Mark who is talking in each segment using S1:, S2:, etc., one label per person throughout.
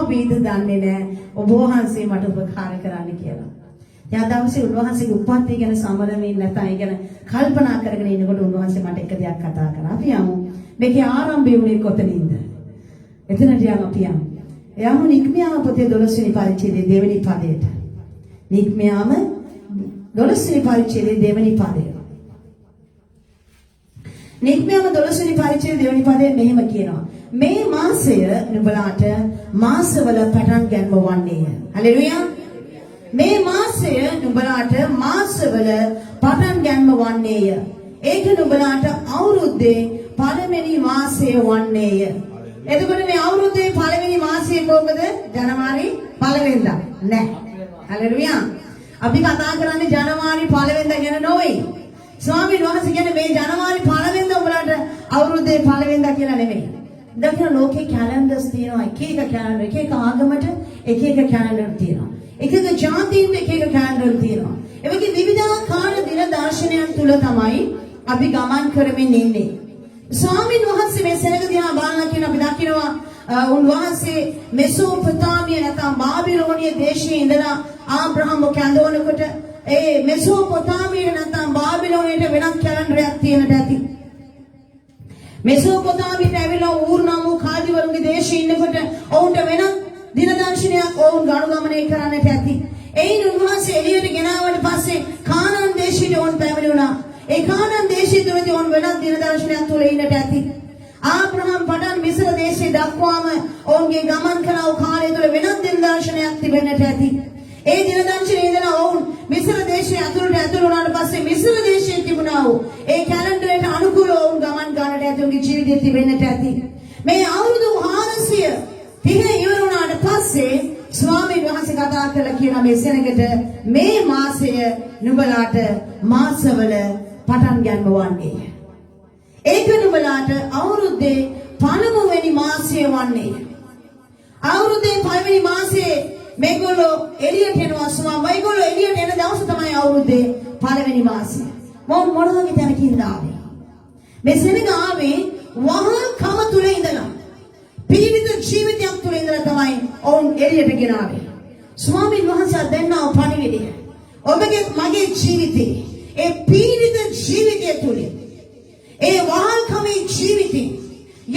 S1: බීද දන්නේ නැහැ. ඔබ වහන්සේ මට උපකාර කරන්න කියලා. යා දවසේ උන්වහන්සේගේ උපත්ති ගැන සමරමින් නැත්නම් ඒ ගැන කල්පනා කරගෙන ඉන්නකොට උන්වහන්සේ මට එක දෙයක් කතා කරා. අපි යමු. මේකේ ආරම්භය වුණේ කොතනින්ද? එතනට යමු අපි යමු. යමු නික්මියාම පොතේ 12 වෙනි පරිච්ඡේදයේ 2 වෙනි පදයට. නික්මියාම 12 වෙනි පරිච්ඡේදයේ 2 වෙනි පදය. නික්මියාම 12 වෙනි පරිච්ඡේදයේ 2 වෙනි පදයේ මෙහෙම කියනවා. මේ මාසය නුඹලාට මාසවල පටන් ගැනීම වන්නේය. හලෙලුයා. මේ මාසය නුඹලාට මාසවල පටන් ගැනීම වන්නේය. ඒක නුඹලාට අවුරුද්දේ පළවෙනි මාසය වන්නේය. එතකොට මේ අවුරුද්දේ පළවෙනි මාසය කොහොමද? ජනවාරි 1 වෙනිදා. නෑ. හලෙලුයා. අපි කතා කරන්නේ ජනවාරි 1 වෙනිදා ගැන නෙවෙයි. ස්වාමීන් වහන්සේ කියන්නේ මේ ජනවාරි 1 වෙනිදා උඹලාට අවුරුද්දේ 1 වෙනිදා කියලා නෙමෙයි. දැන් ලෝකේ කැලෙන්ඩර්ස් තියෙනවා. එක කැලෙන්ඩර් එක ආගමට එක කැලෙන්ඩර් තියෙනවා. එක ජාතීන්ට එක කැලෙන්ඩර් තියෙනවා. ඒ වගේ විවිධාකාර දින දර්ශනයන් තුල තමයි අපි ගමන් කරමින් ඉන්නේ. ස්වාමීන් වහන්සේ මේ සෙනග දිහා බලලා කියන අපි දකිනවා උන්වහන්සේ මෙසෝපොතාමිය නැත්නම් බාබිලෝනිය දේශයේ ඉඳලා ආබ්‍රහම් කැඳවනකොට ඒ මෙසෝපොතාමිය නැත්නම් බාබිලෝනියට වෙනත් කැලෙන්ඩරයක් තියෙනට ඇති. මෙසෝපොතාමියට ඇවිල්ලා ඌර් නම් වූ කාදිවරුන්ගේ දේශයේ ඉන්නකොට ඔවුන්ට වෙනත් දින දර්ශනයක් ඔවුන් ගනුගමනය කරන්නට ඇති. එයින් උන්වහන්සේ එළියට ගෙනාවට පස්සේ කානාන් දේශයට ඔවුන් පැමිණුණා. ඒ කානාන් දේශය තුලදී ඔවුන් වෙනත් දින දර්ශනයක් තුල ඉන්නට ඇති. ආබ්‍රහම් පටන් මිස්ර දේශයේ දක්වාම ඔවුන්ගේ ගමන් කරන කාලය තුල වෙනත් දින දර්ශනයක් තිබෙන්නට ඇති. ඒ දින දර්ශනයේ ඉඳලා ඔවුන් මිස්ර දේශයේ ඇතුළට වුණාට පස්සේ මිස්ර දේශයේ තිබුණා වූ ඒ කැලෙන්ඩරයට අනුකූලව ඔවුන් ගමන් ගන්නට ඇති. ඔවුන්ගේ ජීවිතය තිබෙන්නට ඇති. මේ අවුරුදු 430 ඉවර වුණාට පස්සේ ස්වාමීන් වහන්සේ කතා කරලා කියන මේ සෙනගට මේ මාසය නුඹලාට මාසවල පටන් ගන්න වන්නේය. ඒක නුඹලාට අවුරුද්දේ පළමුවෙනි මාසය වන්නේය. අවුරුද්දේ පළවෙනි මාසයේ මේගොල්ලෝ එළියට එනවා. මේගොල්ලෝ එළියට එන දවස තමයි අවුරුද්දේ පළවෙනි මාසය. මොන වගේ තැනකින්ද ආවේ? මේ සෙනග ආවේ වහල්කම තුල ඉඳලා. පීඩිත ජීවිතයක් තුල ඉඳලා තමයි ඔවුන් එළියට ගෙනාවේ. ස්වාමීන් වහන්සේ දෙන්නව පණිවිඩය. ඔබගේ මගේ ජීවිතේ ඒ පීඩිත ජීවිතය තුල ඒ වහල්කමේ ජීවිතේ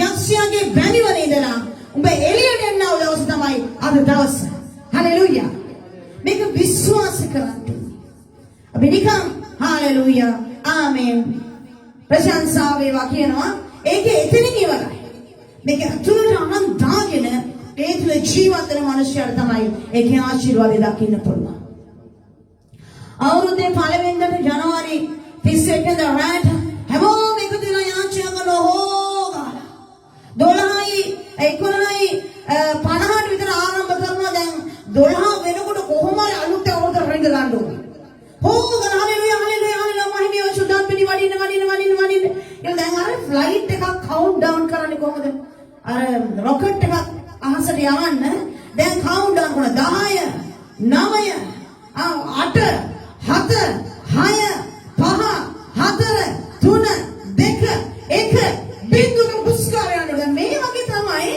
S1: යක්ෂයාගේ බැඳිවල ඉඳලා උඹ එළියට එන්නව දවස තමයි අද දවස. හලෙලූයා. මේක විශ්වාස කරන්න. අපි නිකන් හලෙලූයා ආමෙන් ප්‍රශංසා වේවා කියනවා. ඒක එතනින් ඉවරයි. මේක අතුලට අනන් දාගෙන ඒ තුල ජීවත් වෙන මිනිස්සුන්ට තමයි ඒකේ ආශිර්වාදය දකින්න පුළුවන්. අවුරුද්දේ පළවෙනිදට ජනවාරි 31 වෙනිදා රාත් හැමෝම එකතු වෙලා යාචනා කරන හොගාලා 12යි 11යි 50ට විතර ආරම්භ කරනවා. දැන් 12 වෙනකොට කොහොම හරි අලුත් අවුරුද්ද රැඳ ගන්න ඕනේ. හොගාලා හලෙලුයා හලෙලුයා හලෙලුයා මහිමිය සුදාන් පිටි වඩින්න. ඒක දැන් අර ෆ්ලයිට් එකක් කවුන්ට් ඩවුන් කරන්නේ කොහොමද? අර රොකට් එකක් අහසට යවන්න දැන් කවුන්ට් ඩවුන් කරන 10 9 8 7 6 5 4 3 2 1 බින්දුක පුස්කාරයන් වල මේ වගේ තමයි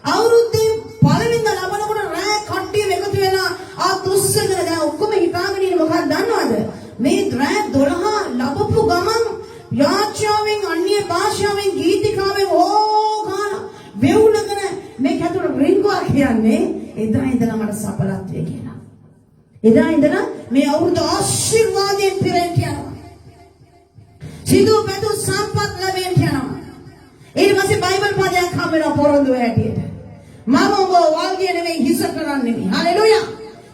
S1: අවුරුද්දේ පළවෙනිදා ලබනකොට රෑ කට්ටිය එකතු වෙලා ආ තුස්සගෙන දැන් ඔක්කොම හිතාගෙන ඉන්නේ මොකක්ද දන්නවද? මේ රෑ 12 ලබපු ගමන් යාචාවෙන් අන්‍ය භාෂාවෙන් ගීතිකාවෙන් ඕගාන වෙවුලගෙන මේක ඇතුළට රින්ගුවා කියන්නේ එදා ඉඳලා මට සඵලත්වය කියනවා. එදා ඉඳලා මේ අවුරුදු ආශිර්වාදයෙන් පිරෙන්න යනවා. සිදු පැතු සම්පත් ලැබෙන්න යනවා. ඊට පස්සේ බයිබල් පදයක් හම් වෙනවා පොරොන්දු හැටියට. මම ඔබ වල්ගේ නෙවෙයි හිස කරන්නේ. හලෙලූයා.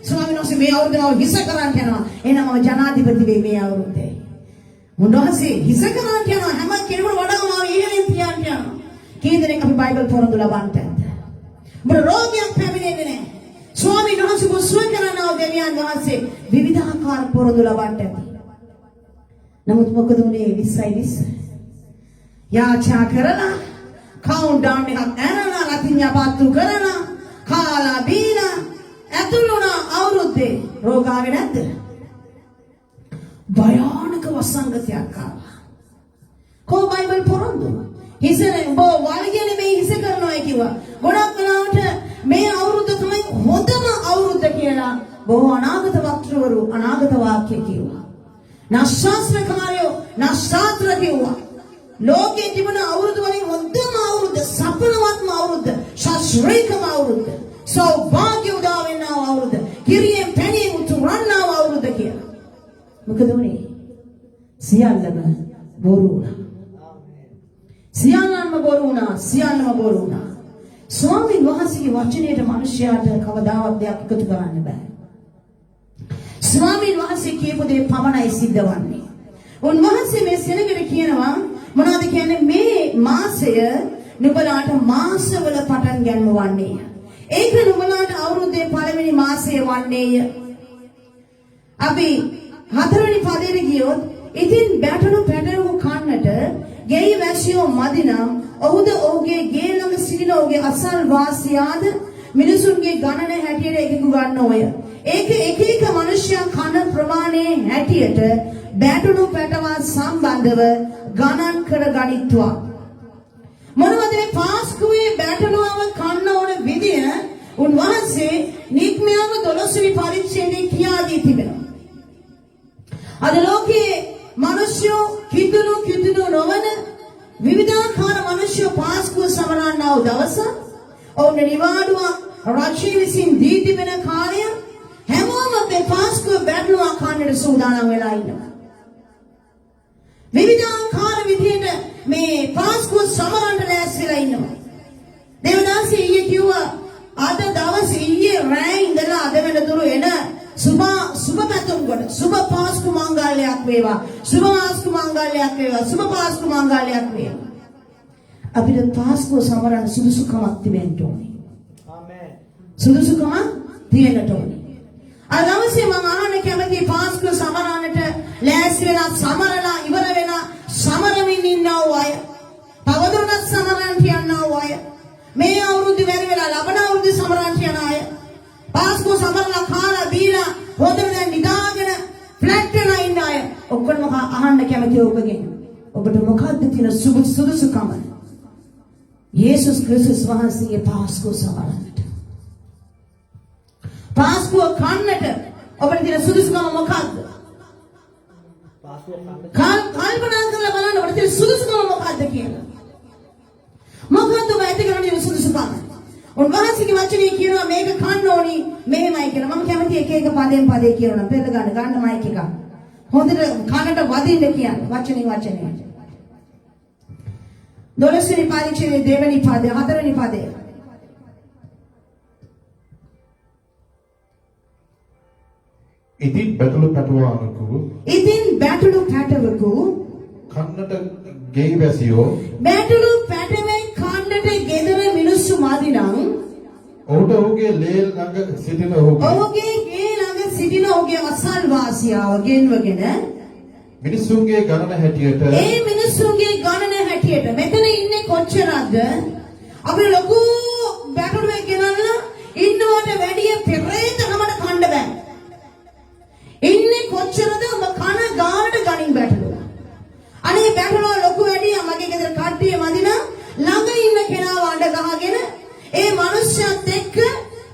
S1: ස්වාමීන් වහන්සේ මේ අවුරුද්දම හිස කරන්න යනවා. එහෙනම් මම ජනාධිපති වෙයි මේ අවුරුද්දේ. මුන්වහන්සේ හිස කරන්න යනවා. හැම කෙනෙකුට වඩා මාව ඉහළින් තියන්න යනවා. කී දෙනෙක් අපි බයිබල් පොරොන්දු ලබන්නද? මොන රෝගයක් පැමිණෙන්නේ නැහැ. ස්වාමීන් වහන්සේ මුස්ලිම් කරනවා දෙවියන් වහන්සේ විවිධාකාර පොරොන්දු ලබන්නද? නමුත් මොකද උනේ 20 යාචනා කරලා කවුන්ට් ඩවුන් එකක් ඇරලා රතිඤ්ඤාපත්තු කරලා කාලා බීලා ඇතුළුණ අවුරුද්දේ රෝගාවේ නැද්ද? භයානක වසංගතයක් ආවා. කො බයිබල් පොරොන්දු හිසනේ බෝ වල්ගෙන මේ හිස කරනවා කිව්වා. ගොඩක් වෙලාවට මේ අවුරුදු අවුරුද්ද කියලා බොහෝ අනාගත වක්තෘවරු අනාගත වාක්‍ය කිව්වා. නක්ෂත්‍රකාරයෝ නක්ෂත්‍ර කිව්වා. ලෝකයේ තිබෙන අවුරුදු වලින් හොඳම අවුරුද්ද, සපනවත්ම අවුරුද්ද, ශාස්ත්‍රීයම අවුරුද්ද, සෞභාග්‍ය උදා වෙන අවුරුද්ද, කිරියෙන් පැණියෙන් උතුරන්නා අවුරුද්ද කියලා. මොකද උනේ? සියල්ලම බොරු වුණා. සියල්ලම බොරු වුණා. සියල්ලම බොරු වුණා. ස්වාමීන් වහන්සේගේ වචනයට මිනිසයාට කවදාවත් දෙයක් එකතු කරන්න බෑ. ස්වාමීන් වහන්සේ කියපු දේ පමණයි සිද්ධ වන්නේ. උන්වහන්සේ මේ සෙනඟට කියනවා මොනවද කියන්නේ? මේ මාසය නුඹලාට මාසවල පටන් ගන්න වන්නේය. ඒක නුඹලාට අවුරුද්දේ පළවෙනි මාසය වන්නේය. අපි හතරවෙනි පදයට ගියොත් ඉතින් බැටළු පැටළු කන්නට ගෙයි වැසියෝ මදිනම් ඔහුද ඔහුගේ ගේ ළඟ සිටින ඔහුගේ අසල් වාසියාද මිනිසුන්ගේ ගණන හැටියට එකතු ගන්නෝය. ඒක එක එක මිනිසයා කන ප්‍රමාණයේ හැටියට බැටළු පැටවා සම්බන්ධව ගණන් කර ගනිත්වා. මොනවද මේ පාස්කුවේ බැටළුවව කන්න ඕන විදිය උන්වහන්සේ නික්මයාම 12 වෙනි පරිච්ඡේදයේ කියා දී තිබෙනවා. අද ලෝකයේ මිනිස්සු කිතුණු නොවන විවිධාකාර මිනිස්සු පාස්කුව සමරන්නව දවස ඔවුන් නිවාඩුවක් රජයේ විසින් දී තිබෙන කාලය හැමෝම මේ පාස්කුව බැටළුවා කන්නට සූදානම් වෙලා ඉන්නවා. විවිධාකාර විදිහට මේ පාස්කුව සමරන්න ලෑස්තිලා ඉන්නවා. දේවදාසී ඊයේ කිව්වා අද දවසේ ඊයේ රෑ ඉඳලා අද වෙනතුරු එන සුබ පැතුම් කොට සුබ පාස්කු මංගල්‍යයක් වේවා. සුබ පාස්කු මංගල්‍යයක් වේවා. සුබ පාස්කු මංගල්‍යයක් වේවා. අපිට පාස්කුව සමරන්න සුදුසුකමක් තිබෙන්න ඕනේ. ආමේන්. සුදුසුකමක් තියෙන්න ඕනේ. අද දවසේ මම අහන්න කැමති පාස්කුව සමරන්නට ලෑස්ති වෙලා සමරලා ඉවර වෙලා සමරමින් ඉන්නව අය. තවදුරටත් සමරන්න යන්නව අය. මේ අවුරුද්ද වැඩි වෙලා ලබන අවුරුද්ද සමරන්න යන අය. පාස්කුව සමරලා කාලා බීලා හොඳට දැන් නිදාගෙන ෆ්ලැට් වෙලා ඉන්න අය. ඔක්කොම අහන්න කැමති ඔබගෙන්. ඔබට මොකක්ද තියෙන සුදුසුකම? යේසුස් ක්‍රිස්තුස් වහන්සේගේ පාස්කුව සමරන්නට. පාස්කුව කන්නට ඔබට තියෙන සුදුසුකම මොකක්ද? කල්පනා කරලා බලන්න ඔබට තියෙන සුදුසුකම මොකක්ද කියලා. මොකක්ද ඔබ ඇති කරන්නේ සුදුසුකම? උන්වහන්සේගේ වචනේ කියනවා මේක කන්න ඕනි මෙහෙමයි කියලා. මම කැමති එක එක පදයෙන් පදේ කියනවා. පෙළ ගන්න මයික් එක. හොඳට කනට වදින්න කියන්නේ වචනේ. 12 වෙනි පරිච්ඡේදයේ 2 වෙනි පදය 4 වෙනි පදය.
S2: ඉතින් බැටළු පැටවකු කන්නට ගෙයි වැසියෝ
S1: බැටළු පැටවේ කන්නට ගෙදර මිනිස්සු මදිනම්
S2: ඔහුට ඔහුගේ ලේ ළඟ සිටින
S1: ඔහුගේ ගේ ළඟ සිටින ඔහුගේ අසල් වාසියාව ගෙන්වගෙන
S2: මිනිසුන්ගේ ගණන හැටියට
S1: ඒ මිනිසුන්ගේ ගණන හැටියට මෙතන ඉන්නේ කොච්චරද? අපි ලොකු බැටළුවෙක් ගෙනල්ලා ඉන්නවට වැඩිය පෙරේතකමට කන්න බෑ. ඉන්නේ කොච්චරද? ඔබ කන ගානට ගණින් බැටළුවා. අනේ බැටළුවා ලොකු වැඩිය මගේ ගෙදර කට්ටිය මදින ළඟ ඉන්න කෙනාව අඬ ගහගෙන ඒ මිනිස්සුත් එක්ක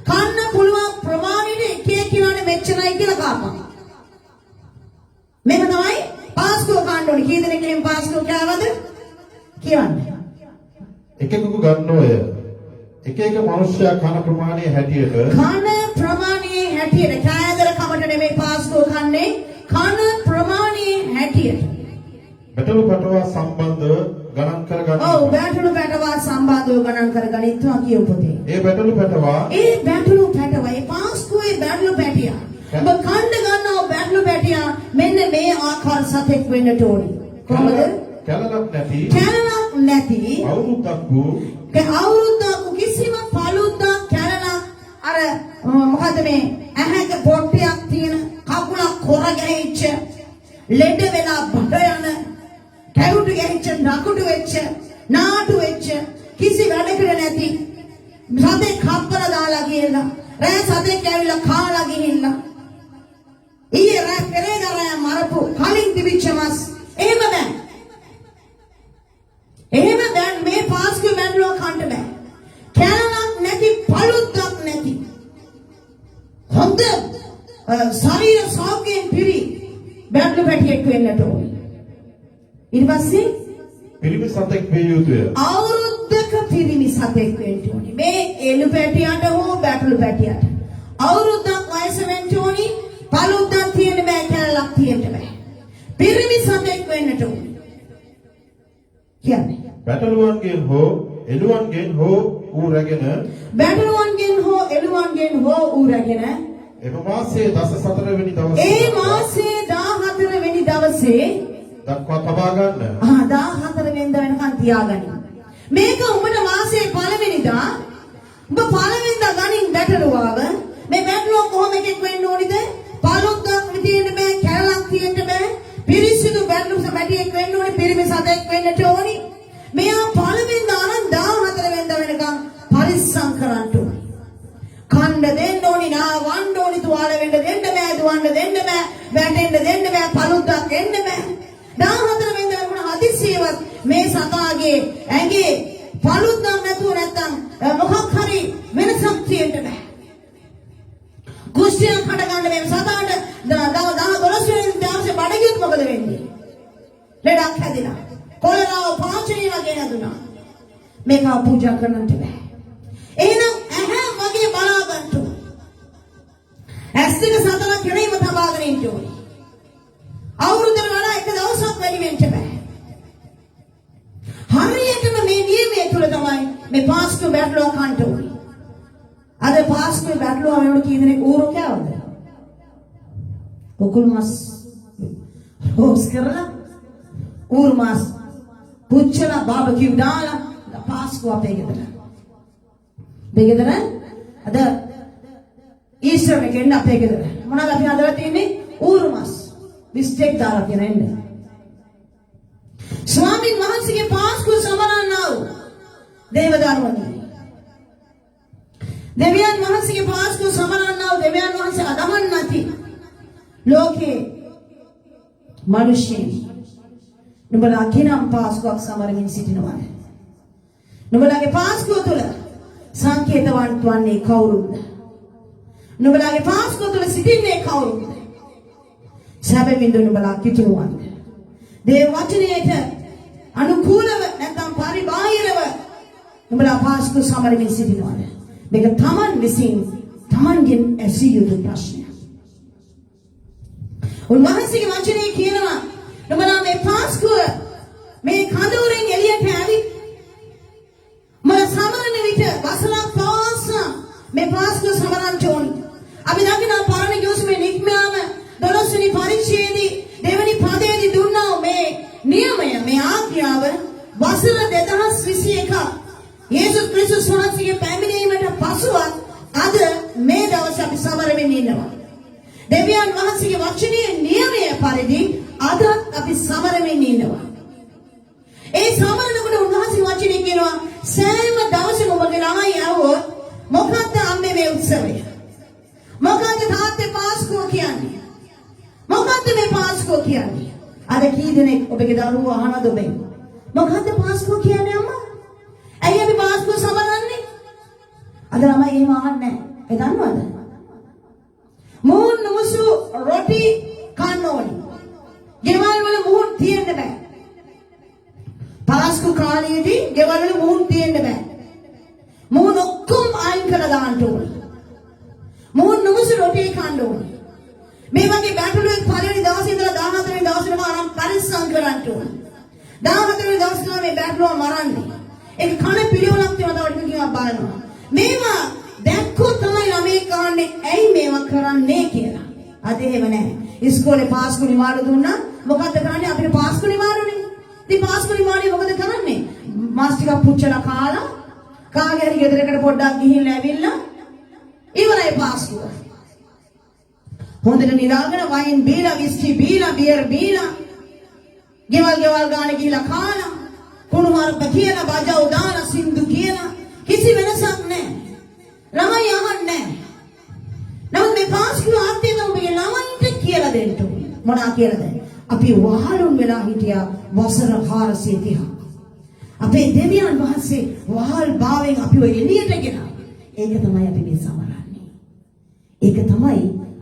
S1: කන්න පුළුවන් ප්‍රමාණයට එක කියනනේ මෙච්චරයි කියලා කාපා. මේක තමයි පාස්කුව කන්න ඕනේ. කී දෙනෙක් එහෙම පාස්කුව කෑවද? කියවන්නේ.
S2: එකෙකු ගන්නෝය. එක මිනිස්සයා කන ප්‍රමාණයේ හැටියට කෑදර කමට නෙමෙයි පාස්කුව කන්නේ. කන ප්‍රමාණයේ හැටියට බැටළු පැටවා සම්බන්ධව ගණන් කරගන්න.
S1: ඔව් බැටළු පැටවා සම්බන්ධව ගණන් කරගනිත්වා කියු පොතේ.
S2: ඒ බැටළු පැටවා
S1: ඒ පාස්කුවේ බැටළු පැටියා ඔබ කන්න ගන්නව බැටළු පැටියා මෙන්න මේ ආකාර සතෙක් වෙන්නට ඕනේ. කොහොමද?
S2: කැලලක්
S1: නැති අවුරුද්දක් කිසිම පළුද්දක් කැලලක් අර මොකද මේ ඇහැක පොට්ටියක් තියෙන කකුලක් කොර ගැහිච්ච ලෙඩ වෙලා බඩ යන කැවුටු ගැහිච්ච නකුඩු වෙච්ච නාටු වෙච්ච කිසි වැඩකට නැති සතේ කප්පල දාලා ගියලා රෑ සතෙක් ඇවිල්ලා කාලා ගිහිල්ලා ඊයේ රෑ පෙරේදා රෑ මරපු කලින් තිබිච්ච මස් එහෙම බෑ. එහෙම දැන් මේ පාස්කුව බැඳලා කන්න බෑ. කැලලක් නැති පළුද්දක් නැති හොඳ ශරීර සෞඛ්‍යයෙන් පිරි බැටළු පැටියෙක් වෙන්නට ඕනේ. ඊට පස්සේ
S2: පිරිමි සතෙක් වේ යුතුය.
S1: අවුරුද්දක පිරිමි සතෙක් වෙන්න ඕනේ. මේ එළු පැටියට හෝ බැටළු පැටියට අවුරුද්දක් වයස වෙන්න ඕනේ. පළුද්දක් තියෙන්න බෑ, කැලලක් තියෙන්න බෑ. පිරිමි සතෙක් වෙන්නට ඕනේ. කියන්නේ
S2: බැටළුවන්ගෙන් හෝ එළුවන්ගෙන් හෝ ඌ රැගෙන
S1: බැටළුවන්ගෙන් හෝ එළුවන්ගෙන් හෝ ඌ රැගෙන
S2: එම මාසයේ 14 වෙනි දවසේ
S1: ඒ මාසේ 14 වෙනි දවසේ
S2: දක්වා තබා ගන්න.
S1: 14 වෙනිදා වෙනකන් තියාගන්න. මේක උඹට මාසේ පළවෙනිදා උඹ පළවෙනිදා ගනින් බැටළුවාව. මේ බැටළුව කොහොම එකෙක් වෙන්න ඕනිද? පළුද්දක් තියෙන්න බෑ, කැලලක් තියෙන්න බෑ. පිරිසිදු බැටළුව පැටියෙක් වෙන්න ඕනේ, පිරිමි සතෙක් වෙන්නට ඕනි. මෙයා පළවෙනිදා නම් 14 වෙනිදා වෙනකන් පරිස්සම් කරන්න ඕනේ. කණ්ඩ දෙන්න ඕනි, නා වන්න ඕනි, තුවාල වෙන්න දෙන්න බෑ, දුවන්න දෙන්න බෑ, වැටෙන්න දෙන්න බෑ, පළුද්දක් එන්න බෑ. 14 වෙනිදා වුණ හදිසියවත් මේ සතාගේ ඇඟේ පළුද්දක් නැතුව නැත්තම් මොකක් හරි වෙනසක් තියෙන්න බෑ. කුෂ්ඨියක් හට ගන්න මේ සතාට 12 වෙනි දවසේ බඩගියොත් මොකද වෙන්නේ? ලෙඩක් හැදිලා. කොලරාව පාචනය වගේ නැදුනා. මේක පූජා කරන්නට බෑ. එහෙනම් ඇහැ වගේ බලා ගන්න ඕනේ. ඇස් දෙක සතර කෙරෙහිම තබාගෙන ඉන්න ඕනේ. අවුරුද්දකට වඩා එක දවසක් වැඩි වෙන්න බෑ. හරියටම මේ නියමයේ තුල තමයි මේ පාස්කු බැටළුව කන්ට ඕනේ. අද පාස්කු බැටළුව වෙනකොට කී දෙනෙක් ඌරු කෑවද? කුකුල් මාස් රෝස් කරලා ඌරු මාස් පුච්චලා බාබකියු දාලා පාස්කු අපේ ගෙදර. දෙගෙදර අද ඊස්ටර් එකේ ඉන්න අපේ ගෙදර. මොනවාද අපි හදලා තියෙන්නේ? ඌරු මාස්. මිස්ටේක් දාලා කියන එන්නේ. ස්වාමීන් වහන්සේගේ පාස්කු සමරන්නා වූ දේවදරුවනි. දෙවියන් වහන්සේගේ පාස්කු සමරන්නා වූ දෙවියන් වහන්සේ අදමන් නැති ලෝකේ මිනිස්සුන් නුඹලා කිනම් පාස්කුවක් සමරමින් සිටිනවාද? නුඹලාගේ පාස්කුව තුළ සංකේතවත් වන්නේ කවුරුද? නුඹලාගේ පාස්කුව තුළ සිටින්නේ කවුරුද? සැබවින්ද නුඹලා කිතුරුවන්ද? දේව වචනයට අනුකූලව නැත්නම් පරිබාහිරව නුඹලා පාස්කුව සමරමින් සිටිනවාද? මේක තමන් විසින් තමන්ගෙන් ඇසිය යුතු ප්‍රශ්නයක්. උන්වහන්සේගේ වචනේ කියනවා නුඹලා මේ පාස්කුව මේ කඳවුරෙන් එළියට ඇවිත් මම සමරන විට වසලක් පාසා මේ පාස්කුව සමරන්න ඕනි. අපි දකින පරණ යෝසුවේ නික්මයාම 12 වෙනි පරිච්ඡේදයේ දෙවෙනි පදයේදී දුන්නා මේ නියමය, මේ ආඥාව වසර 2021 යේසුස් ක්‍රිස්තුස් වහන්සේගේ පැමිණීමට පසුවත් අද මේ දවස් අපි සමරමින් ඉන්නවා. දෙවියන් වහන්සේගේ වචනේ නියමය පරිදි අද අපි සමරමින් ඉන්නවා. ඒ සමරනකොට උන්වහන්සේ වචනේ කියනවා සෑම දවසකම ඔබගේ ළමයි ආවොත් මොකක්ද අම්මේ මේ උත්සවය? මොකක්ද තාත්තේ පාස්කුව කියන්නේ? මොකක්ද මේ පාස්කුව කියන්නේ? අද කී දෙනෙක් ඔබගේ දරුවෝ අහනද ඔබෙන්? මොකක්ද පාස්කුව කියන්නේ අම්මා? ඇයි අපි පාස්කුව සමරන්නේ? අද ළමයි එහෙම අහන්නේ නැහැ. ඒ දන්නවද? මුහුන් නුසු රොටි කන්න ඕනි. ගෙවල් වල මුහුන් තියෙන්න බෑ. පාස්කු කාලයේදී ගෙවල් වල මුහුන් තියෙන්න බෑ. මුහුන් ඔක්කොම අයින් කරලා දාන්න ඕනි. මුහුන් නුසු රොටි කන්න ඕනි. මේ වගේ බැටළුවෙක් පළවෙනි දවසේ ඉඳලා 14 වෙනි දවසේම ආරම් පරිස්සම් කරන්න ඕනි. 14 වෙනි දවසේ තමයි මේ බැටළුව මරන්නේ. ඒක කන පිළිවෙලක් තියෙනවා තව ටිකක් බලනවා. මේවා දැක්කොත් තමයි ළමයි කන්නේ ඇයි මේවා කරන්නේ කියලා. අද එහෙම නැහැ. ඉස්කෝලේ පාස්කු නිවාඩු දුන්නා මොකද්ද කරන්නේ? අපිට පාස්කු නිවාඩුනේ. ඉතින් පාස්කු නිවාඩුවේ මොකද කරන්නේ? මාස් ටිකක් පුච්චලා කාලා කාගේ හරි ගෙදරකට පොඩ්ඩක් ගිහිල්ලා ඇවිල්ලා ඉවරයි පාස්කුව. හොඳට නිදාගෙන වයින් බීලා විස්කි බීලා බියර් බීලා ගෙවල් ගාන ගිහිල්ලා කාලා කුණු මාර්ග කියලා බජව් දාලා සින්දු කියලා කිසි වෙනසක් නැහැ. ළමයි අහන්නේ නැහැ. නමුත් මේ පාස්කුව ආත්තේ තමයි ළමයින්ට කියලා දෙන්න ඕනේ. මොනවා කියලාද? අපි වහලුන් වෙලා හිටියා වසර 430. අපේ දෙවියන් වහන්සේ වහල් භාවයෙන් අපිව එළියට ගෙනා. ඒක තමයි අපි මේ සමරන්නේ. ඒක තමයි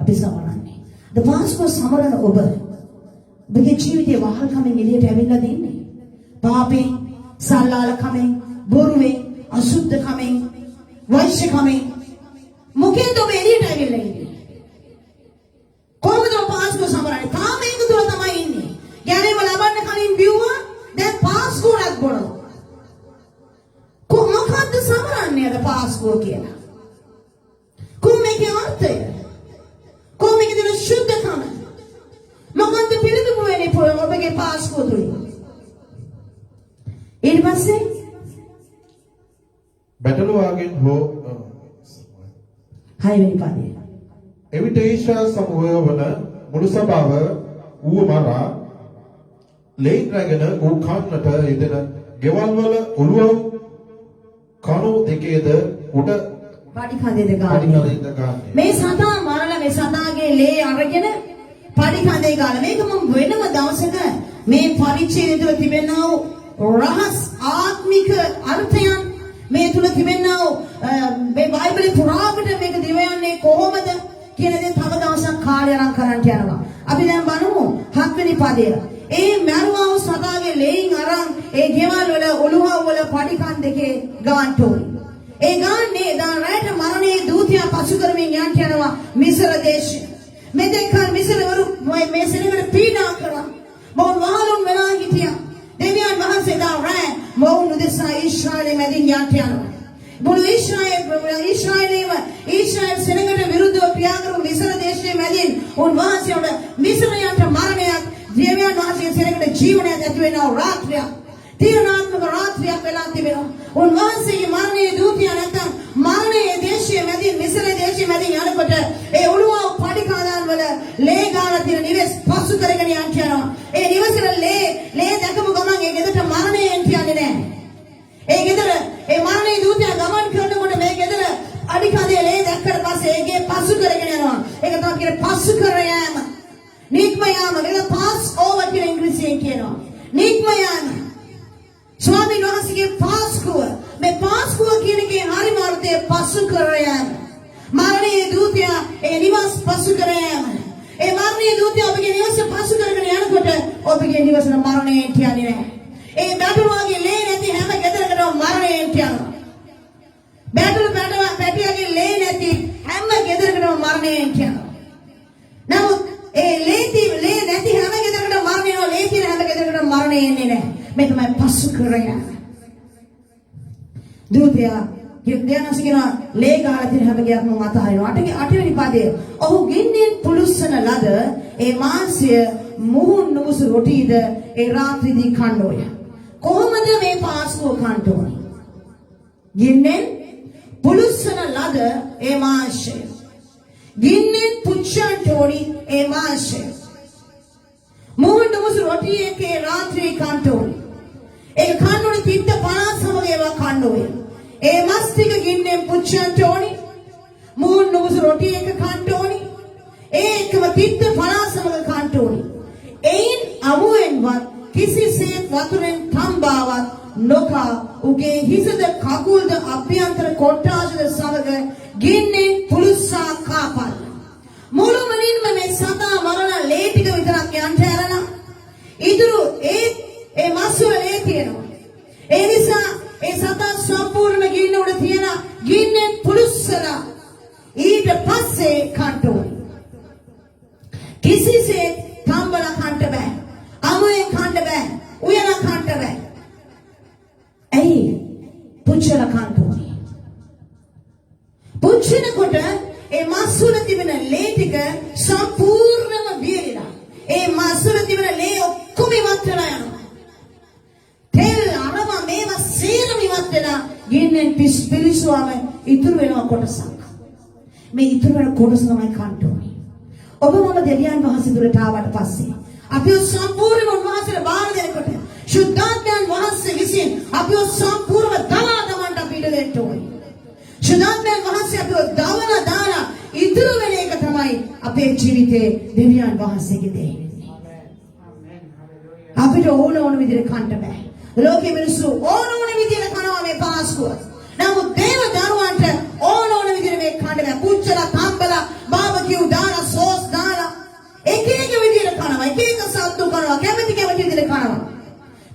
S1: අපි සමරන්නේ. ද පාස්කුව සමරන ඔබගේ ජීවිතේ වහල්කමෙන් එළියට ඇවිල්ලා දෙන්නේ. පාපෙන්, සල්ලාලකමෙන්, බොරුවෙන්, අසුද්ධකමෙන්, වෛශ්‍යකමෙන් මොකෙන්ද ඔබ එළියට ඇවිල්ලා ඉන්නේ? කොහොමද ඔබ පාස්කුව සමරන්නේ? තාම ඒක තුල තමයි ඉන්නේ. ගැනීම ලබන්න කලින් බිව්වා දැන් පාස්කුවක් බොනවා. කොහොමද සමරන්නේ අද පාස්කුව කියලා? කොහොමද අර්ථය? කොහොමද දෙන සුද්ධකම? මොකන්ද පිළිතුරු වෙන්නේ ඔබගේ පාස්කුව තුලින්? ඊට පස්සේ
S2: බැටළුවාගෙන් හෝ
S1: 6 වෙනි පාඩේ.
S2: එවිට ඊශ්‍රායල් සමූහය වන මුළු සභාව ඌව මරා ලේන් රැගෙන ඌ කන්නට යෙදෙන ගෙවල් වල ඔළුව කණු දෙකේද උඩ
S1: පඩි කඳේද ගාන්නේ. මේ සතා මරලා මේ සතාගේ ලේ අරගෙන පඩි කඳේ ගාලා මේක මම වෙනම දවසක මේ පරිච්ඡේදය තුළ තිබෙනා වූ රහස් ආත්මික අර්ථයන් මේ තුල තිබෙනා වූ මේ බයිබලේ පුරාවට මේක දිව යන්නේ කොහොමද කියන දේ තව දවසක් කාලය අරන් කරන්න යනවා. අපි දැන් බලමු 7 වෙනි පදය. ඒ මරුවා වූ සතාගේ ලේයින් අරන් ඒ ගෙවල් වල ඔළුව වල පඩි කන් දෙකේ ගාන්න ඕනේ. ඒ ගාන්නේ දාන රැට මරණයේ දූතයා පසු කරමින් යනවා මිස්ර දේශේ. මෙතෙක් කල මිස්රවරු මේ සෙනඟට පීඩා කරා. මොවුන් වහලුන් වෙලා හිටියා. දෙවියන් වහන්සේ දා රැ මොවුන් උදෙසා ඊශ්‍රායලෙ මැදින් යනවා. මුළු ඊශ්‍රායලෙම ඊශ්‍රායල් සෙනඟට විරුද්ධව ක්‍රියා කරන මිස්ර දේශයේ මැදින් උන්වහන්සේට මිස්රයන්ට මරණයක් දෙවියන් වහන්සේ සෙනඟට ජීවනයක් ඇති වෙනවා රාත්‍රියක්. තීරණාත්මක රාත්‍රියක් වෙලා තිබෙනවා. උන්වහන්සේගේ මරණයේ දූතයා නැත්නම් මරණයේ දේශයේ මැදින් මිස්ර දේශයේ මැදින් යනකොට ඒ ඔළුව පඩි කාදාන් වල ලේ ගාලා තියෙන නිවෙස් පසු කරගෙන යනවා. ඒ නිවසේ ලේ දැකපු ගමන් ඒ ගෙදරට මරණය එන්නේ නැහැ. ඒ ගෙදර ඒ මරණයේ දූතයා ගමන් කරනකොට මේ ගෙදර අඩි කඳේ ලේ දැක්කට පස්සේ ඒකේ පසු කරගෙන යනවා. ඒක තමයි කියන්නේ පසු කර යාම. නික්ම යාම. ඒක පාස් ඕවර් කියන ඉංග්‍රීසියෙන් කියනවා. නික්ම යාම. ස්වාමීන් වහන්සේගේ පාස්කුව මේ පාස්කුව කියන එකේ හරිම අර්ථය පසු කර යාම. මරණයේ දූතයා ඒ නිවස් පසු කර යාම. ඒ මරණයේ දූතයා ඔබගේ නිවස පසු කරගෙන යනකොට ඔබගේ නිවසට මරණය එන්නේ නැහැ. ඒ බැටළුවාගේ ලේ නැති හැම ගෙදරකටම මරණය එන්නේ යනවා. බැටළුවාගේ ලේ නැති හැම ගෙදරකටම මරණය එන්නේ යනවා. නමුත් ඒ ලේ නැති හැම ගෙදරකටම මරණය එනවා. ලේ තියෙන හැම ගෙදරකටම මරණය එන්නේ නැහැ. මේ තමයි පසු කරගෙන. දූතයා දෙවියන්වහන්සේ කියනවා ලේ ගහලා තියෙන හැම ගියක් මම අතහරිනවා. 8 වෙනි පදයේ ඔහු ගින්නෙන් පුලුස්සන ලද ඒ මාංශය මුහුන් නුසු රොටීද ඒ රාත්‍රිදී කන්නෝය. කොහොමද මේ පාස්කුව කන්න ඕනේ? ගින්නෙන් පුලුස්සන ලද ඒ මාංශය. ගින්නෙන් පුච්චන්න ඕනි ඒ මාංශය. මුහුන් නුසු රොටී එකේ රාත්‍රියේ කන්න ඕනේ. ඒ කන්නෝනේ පිට 50 සමග ඒවා කන්න ඕනේ. ඒ මස් ටික ගින්නෙන් පුච්චන්න ඕනි. මුහුන් නුසු රොටි එක කන්න ඕනි. ඒකම පිට 50 සමග කන්න ඕනි. එයින් අමුවෙන්වත් කිසිසේත් වතුරෙන් තම්බාවත් නොකා උගේ හිසද කකුල්ද අභ්‍යන්තර කොට්ටාසද සමග ගින්නෙන් පුලුස්සා කාපන්න. මුළුමනින්ම මේ සතා මරණ ලේ ටික විතරක් යන්න ඇරලා ඉතුරු ඒ මස් වල ලේ තියෙනවා. ඒ නිසා ඒ සතා සම්පූර්ණ ගින්න උඩ තියෙන ගින්නෙන් පුලුස්සලා ඊට පස්සේ කන්න ඕනේ. කිසිසේත් තම්බලා කන්න බෑ. අමුයෙන් කන්න බෑ. උයලා කන්න බෑ. ඇයි? පුච්චලා කන්න ඕනේ. පුච්චනකොට ඒ මස් වල තිබෙන ලේ ටික සම්පූර්ණම වියලිලා. ඒ මස් වල තිබෙන ලේ ඔක්කොම ඉවත් වෙලා යනවා. තෙල් අරම මේවා සේරම ඉවත් වෙලා ගින්නෙන් පිළිසුවම ඉතුරු වෙනවා කොටසක්. මේ ඉතුරු වෙන කොටස තමයි කන්න ඕනේ. ඔබ මම දෙවියන් වහන්සේ දුරට ආවට පස්සේ අපිව සම්පූර්ණව උන්වහන්සේට බාර දෙනකොට ශුද්ධාත්මයන් වහන්සේ විසින් අපිව සම්පූර්ණව දලා දමන්න අපිට දෙන්න ඕනේ. ශුද්ධාත්මයන් වහන්සේ අපිව දවලා දාලා ඉතුරු වෙන එක තමයි අපේ ජීවිතේ දෙවියන් වහන්සේගේ දේ. අපිට ඕන විදිහට කන්න බෑ. ලෝකෙ මිනිස්සු ඕන විදිහට කනවා මේ පාස්කුව. නමුත් දේව දරුවන්ට ඕන විදිහට මේ කන්න බෑ. පුච්චලා තම්බලා බාබකියු දාලා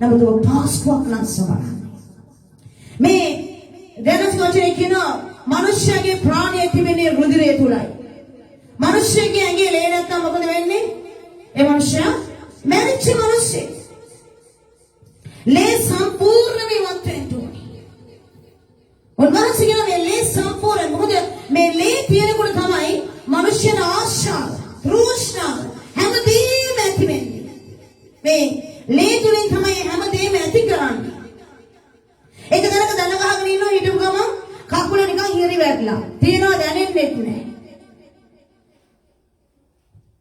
S1: නමුත් ඔබ පාස්කුවක් නම් සමරන්නේ. මේ දැනස් වචනේ කියනවා මිනිස්යාගේ ප්‍රාණය තිබෙන්නේ රුධිරය තුලයි. මිනිස්යාගේ ඇඟේ ලේ නැත්තම් මොකද වෙන්නේ? ඒ මිනිස්යා මැරිච්ච මිනිස්සෙක්. ලේ සම්පූර්ණයෙන්ම ඉවත් වෙන්න ඕනේ. උන්වහන්සේ කියන මේ ලේ සම්පූර්ණ මොකද මේ ලේ තියෙනකොට තමයි මිනිස්යාට ආශාව, තෘෂ්ණාව හැමදේම ඇති වෙන්නේ. මේ ලේ තුලින් තමයි හැමදේම ඇති කරන්නේ. ඒක දැනක දන ගහගෙන ඉන්නවා හිටපු ගමන් කකුල නිකන් හිරි වැටලා. තියනවා දැනෙන්නේ නැහැ.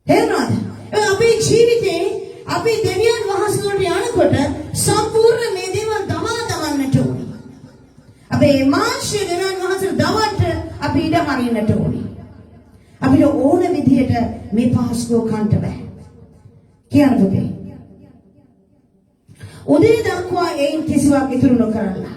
S1: තේරුණාද? ඒ අපේ ජීවිතේ අපි දෙවියන් වහන්සේට යනකොට සම්පූර්ණ මේ දේවල් දමන්නට ඕනේ. අපේ මාංශය දෙවියන් වහන්සේට දවන්න අපි ඉඩ හරින්නට ඕනේ. අපිට ඕන විදිහට මේ පාස්කෝ කන්ට බෑ. කියන්න පුතේ. උදේ දක්වා ඒන් කිසිවක් ඉතුරු නොකරලා.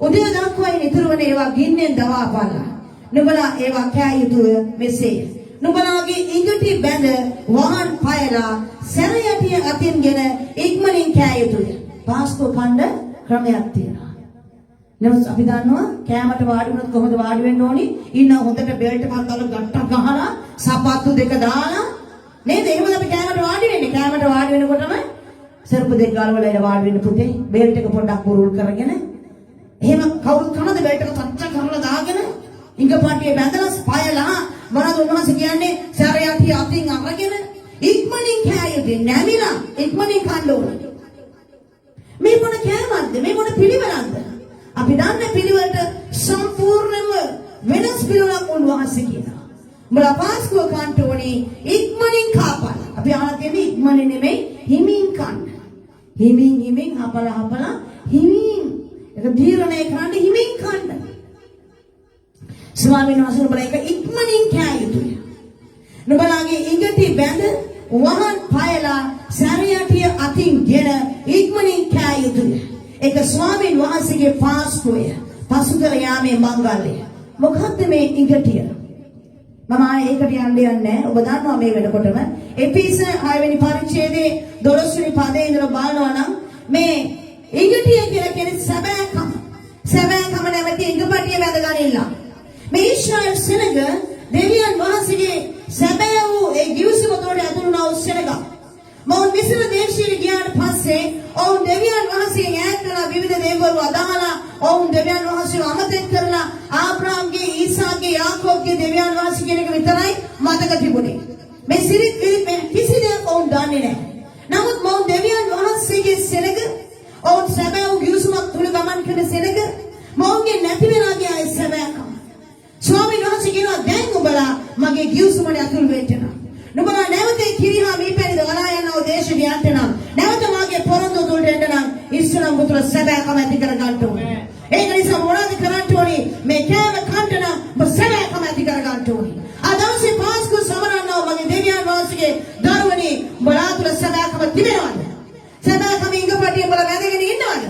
S1: උදේ දක්වා ඒ ඉතුරු වෙන ඒවා ගින්නෙන් දවාපල්ලා. නුඹලා ඒවා කෑ යුතුය මෙසේ. නුඹලාගේ ඉඟටි බැඳ වහන් පයලා සැරයටිය අතින්ගෙන ඉක්මනින් කෑ යුතුය. පාස්කෝ කණ්ඩ ක්‍රමයක් තියෙනවා. නමුත් අපි දන්නවා කෑමට වාඩි වුණොත් කොහොමද වාඩි වෙන්න ඕනි? ඉන්න හොඳට බෙල්ට් එකක් දාලා ගට්ටක් ගහලා සපත්තු දෙක දාලා නේද? එහෙමද අපි කෑමට වාඩි වෙන්නේ. කෑමට වාඩි වෙනකොටම සර්ප දෙක ගාලවල ඉල වාඩි වෙන්න පුතේ. බෙල්ට් එක පොඩ්ඩක් පුරුල් කරගෙන. එහෙම කවුරුත් කනද බෙල්ට් එක තච්ච කරලා දාගෙන ඉඟපාටියේ බැඳලා පයලා මොනවද උන්වහන්සේ කියන්නේ? සැරයටිය අතින් අරගෙන ඉක්මනින් කෑ යුතුයි. නැමිලා ඉක්මනින් කන්න ඕනේ. මේ මොන කෑමක්ද? මේ මොන පිළිවෙලක්ද? අපි දන්නේ පිළිවෙලට සම්පූර්ණයෙන්ම වෙනස් පිළිවෙලක් උන්වහන්සේ කියනවා. උඹලා පාස්කුව කන්න ඕනේ ඉක්මනින් කාපන්න. අපි අහලා තියෙන්නේ ඉක්මනින් නෙමෙයි හිමින් කන්න. හිමින් හපලා හිමින් ඒක දීර්ණේ කන්න හිමින් කන්න. ස්වාමීන් වහන්සේ උඹලා ඒක ඉක්මනින් කෑ යුතුයි. නුඹලාගේ ඉඟටි බැඳ වහන් පයලා සැරයටිය අතින්ගෙන ඉක්මනින් කෑ යුතුය. ඒක ස්වාමීන් වහන්සේගේ පාස්කුවය. පසුකර යාමේ මංගල්‍යය. මොකක්ද මේ ඉඟටිය? මම ඒකට යන්නේ නැහැ. ඔබ දන්නවා මේ වෙනකොටම එපිස 6 වෙනි පරිච්ඡේදයේ 12 වෙනි පදයේ ඉඳලා බලනවා නම් මේ ඉඟටිය කියලා කියන්නේ සැබෑකම. සැබෑකම නැමැති ඉඟපටිය වැදගනින්න. මේ ඊශ්‍රායල් සෙනග දෙවියන් වහන්සේගේ සැබෑ වූ ඒ ගිවිසුම තෝරේ අතුරුනා වූ සෙනග. මොවුන් මිස්ර දේශයට ගියාට පස්සේ ඔවුන් දෙවියන් වහන්සේගෙන් ඈත් වෙලා විවිධ දේවල් අදහලා ඔවුන් දෙවියන් වහන්සේව අමතක කරලා ආබ්‍රාම්ගේ ඊසාක්ගේ යාකෝබ්ගේ දෙවියන් වහන්සේ කියන එක විතරයි මතක තිබුණේ. මේ සිරිත් විරිත් කිසි දෙයක් ඔවුන් දන්නේ නැහැ. නමුත් මොවුන් දෙවියන් වහන්සේගේ සෙනග ඔවුන් සැබෑ වූ ගිවිසුමක් තුල ගමන් කරන සෙනග මොවුන්ගේ නැති වෙලා ගියා ඒ සැබෑකම. ස්වාමීන් වහන්සේ කියනවා දැන් ඔබලා මගේ ගිවිසුමට ඇතුල් වෙන්න. නුඹලා නැවත කිරිහා මේ පැණි දලා යනව දේශයට යන්න නම් නැවත මාගේ පොරොන්දු දුරට එන්න නම් ඉස්සරම් පුතර සැබෑකම ඇති කර ගන්න ඕනේ. ඒක නිසා මොනවද කරන්න ඕනේ? මේ කෑම කන්න නම් ඔබ සැබෑකම ඇති කර ගන්න ඕනේ. අදවසේ පාස්කු සමරන්නව මගේ දෙවියන් වහන්සේගේ දරුවනේ ඔබලා තුල සැබෑකම තිබෙනවද? සැබෑකම ඉඟපටිය ඔබලා වැදගෙන ඉන්නවද?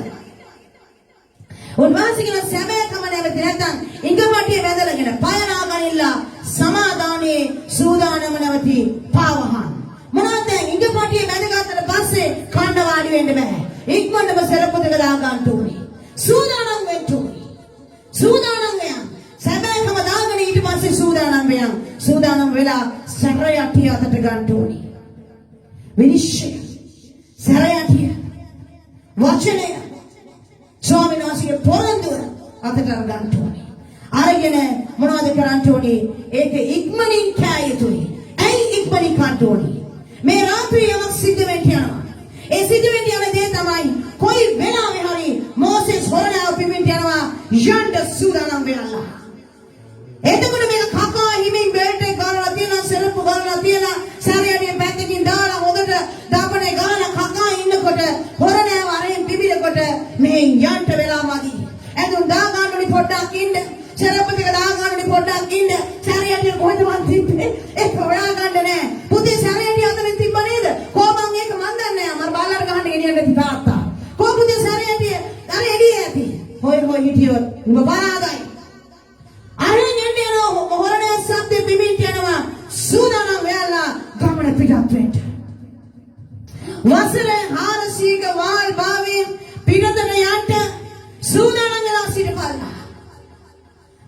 S1: උන්වහන්සේගේ සැබෑකම නැවත නැත්නම් ඉඟපටිය වැදලාගෙන පයනාගනිලා සමාදානයේ සූදානම නැවති පාවහන්. මොනවද ඉඟපටිය වැදගත්තට පස්සේ කන්න වාඩි වෙන්න බෑ. ඉක්මනටම සරප්පු දෙක දා ගන්න ඕනේ. සූදානම් වෙන්න ඕනේ. සූදානම් වෙන්න. සැබෑකම දාගෙන ඊට පස්සේ සූදානම් වෙන්න. සූදානම් වෙලා සැරයටිය අතට ගන්න ඕනේ. විනිශ්චය. සැරයටිය. වචනය. ස්වාමීන් වහන්සේගේ පොරොන්දුව අතට ගන්න ඕනේ. අරගෙන මොනවද කරන්න ඕනේ? ඒක ඉක්මනින් කෑ යුතුයි. ඇයි ඉක්මනින් කන්න ඕනේ? මේ රාත්‍රියේ යමක් සිද්ධ වෙන්න යනවා. ඒ සිද්ධ වෙන්න යන දේ තමයි කොයි වෙලාවෙ හරි මෝසෙස් හොරණාව පිපින්න යනවා යන්න සූදානම් වෙලා. එතකොට මේක කකා හිමින් බෙල්ට් එක ගාලා තියලා සරප්පු ගාලා තියලා සැරයටිය පැත්තකින් දාලා හොදට දාපනේ ගාලා කකා ඉන්නකොට හොරණාව අරෙන් පිපිනකොට මේ යන්න වෙලා මදි. එතන දා ගන්නනේ පොඩ්ඩක් ඉන්න. සරප්පු දෙක දා ගන්නනේ පොඩ්ඩක් ඉන්න. සැරයටිය කොහෙද මන් තිබ්බේ? ඒක හොයා ගන්න නෑ. පුතේ සැරයටිය අතරින් තිබ්බ නේද? කොහොමන් ඒක මන් දන්නේ නෑ. මම බාලර ගහන්න ගෙනියන්න තාත්තා. කොහොමද සැරයටිය? අර එළිය ඇති. හොය හිටියොත් නුඹ බලාදයි. අරන් යන්නේ නෝ හොරණේ සද්දෙ පිමින්ට යනවා. සූදානම් වෙලා ගමන පිටත් වෙන්න. වසර 400ක වාල් භාවයේ විතරද යන්න සූදානම් වෙලා සිටපල්ලා.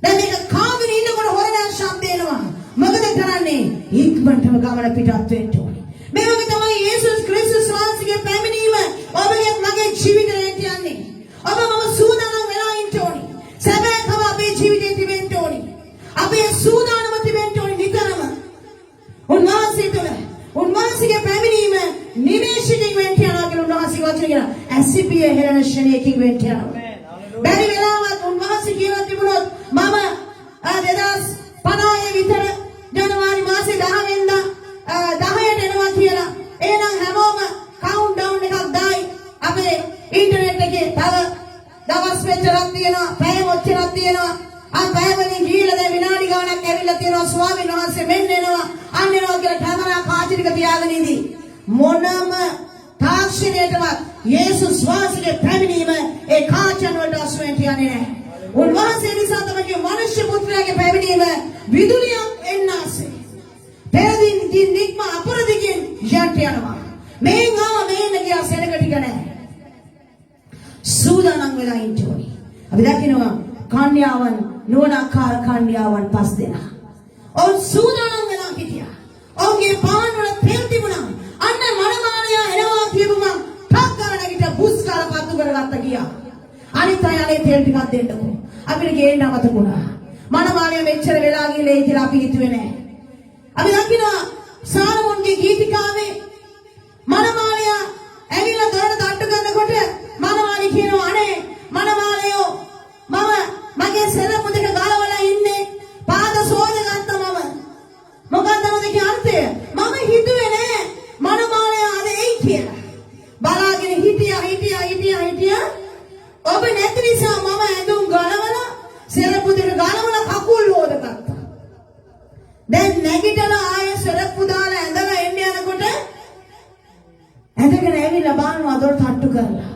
S1: දැන් මේක කාගෙන ඉන්නකොට හොරලා ශබ්ද එනවා. මොකද කරන්නේ? ඉක්මනටම ගමන පිටත් වෙන්න ඕනේ. මේ වගේ තමයි යේසුස් ක්‍රිස්තුස් වහන්සේගේ පැමිණීම ඔබගේ මගේ ජීවිතයට යන්නේ. ඔබ මම සූදානම් වෙලා ඉන්න ඕනේ. සැබෑකම අපේ ජීවිතේ තිබෙන්න ඕනේ. අපේ සූදානම තිබෙන්න ඕනේ නිතරම. උන්වහන්සේ තුළ උන්වහන්සේගේ පැමිණීම නිමේෂකින් වෙන්න යනවා කියලා උන්වහන්සේ වචන කියනවා. ඇසිපිය හෙළන ශරණයකින් වෙන්න යනවා. බැරි වෙලාවත් උන්වහන්සේ කියලා තිබුණොත් මම 2050 විතර ජනවාරි මාසේ 10 වෙනිදා 10ට එනවා කියලා. එහෙනම් හැමෝම කවුන්ට් ඩවුන් එකක් දායි. අපේ ඉන්ටර්නෙට් එකේ තව දවස් මෙච්චරක් තියෙනවා, පැය මෙච්චරක් තියෙනවා. පැය වලින් ගිහිල්ලා දැන් විනාඩි ගාණක් ඇවිල්ලා තියෙනවා. ස්වාමීන් වහන්සේ මෙන්න එනවා, අන්න එනවා කියලා කැමරා කාචිරික තියාගෙන ඉඳි. මොනම තාක්ෂණයටවත් යේසුස් වහන්සේගේ පැමිණීම ඒ කාචන වලට අසු වෙන්න යන්නේ නැහැ. උන්වහන්සේ නිසා තමයි මනුෂ්‍ය පුත්‍රයාගේ පැමිණීම විදුලියක් එන්නාසේ. පෙරදින් දින් නික්ම අපරදිකින් යන්ට යනවා. මේන් ගියා සෙනග ටික නැහැ. සූදානම් වෙලා ඉන්න ඕනේ. අපි දකිනවා කන්‍යාවන් නුවණක්කාර කන්‍යාවන් 5 දෙනා. ඔව් සූදානම් වෙලා හිටියා. ඔව්ගේ පාන් වල තෙල් තිබුණා. අන්න මනමාලයා එනවා කියපුම ටක් කරලා නැගිට බුස් කාලා පත්තු කරගත්ත ගියා. අනිත් අය අනේ තෙල් ටිකක් දෙන්නකෝ. අපිට ගේන්න අමතකුණා. මනමාලයා මෙච්චර වෙලා ගිහලා කියලා අපි හිතුවේ නැහැ. අපි දකිනවා සාලමෝන්ගේ ගීතිකාවේ මනමාලයා ඇවිල්ලා දොරට තට්ටු කරනකොට මනමාලි කියනවා අනේ මනමාලයෝ මම මගේ සෙරප්පු දෙක ගලවලා ඉන්නේ පාද සෝද ගත්තා මම. මොකක්ද මොකද අර්ථය? මම හිතුවේ නෑ මනමාලයා අද එයි කියලා. බලාගෙන හිටියා ඔබ නැති නිසා මම ඇඳුම් ගලවලා සෙරප්පු දෙක ගලවලා කකුල් හොදගත්තා. දැන් නැගිටලා ආයෙ සෙරප්පු දාලා ඇඳලා එන්න යනකොට ඇඳගෙන ඇවිල්ලා බලනවා දොර තට්ටු කරලා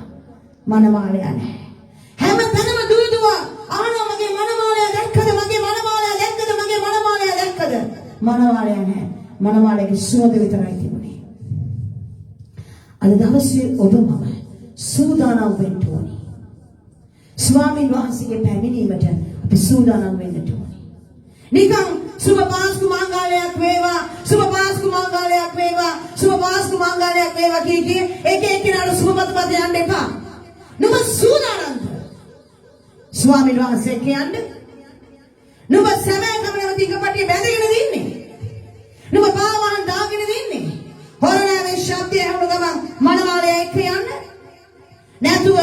S1: මනමාලයා නැහැ. හැමතැනම දුවදුවා ආනවා මගේ මනමාලයා දැක්කද? මනමාලයා නැහැ. මනමාලයාගේ සුවඳ විතරයි තිබුණේ. අද දවසේ ඔබ මම සූදානම් වෙන්න ඕනේ. ස්වාමීන් වහන්සේගේ පැමිණීමට අපි සූදානම් වෙන්න ඕනේ. නිකන් සුබ පාස්කු මංගලයක් වේවා, සුබ පාස්කු මංගලයක් වේවා, සුබ පාස්කු මංගලයක් වේවා කී එක එක්කිනාට සුබපත් යන්න එපා. නුඹ සූදානම්ද? ස්වාමීන් වහන්සේ කියන්නේ නුඹ සැබෑ කමලව දිගපටිය බැඳගෙන ඉන්නේ. නුඹ පාවහන් දාගෙන ඉන්නේ. හොරණාවේ ශබ්දය ඇහුණු ගමන් මනමාලයා එක්ක යන්න. නැතුව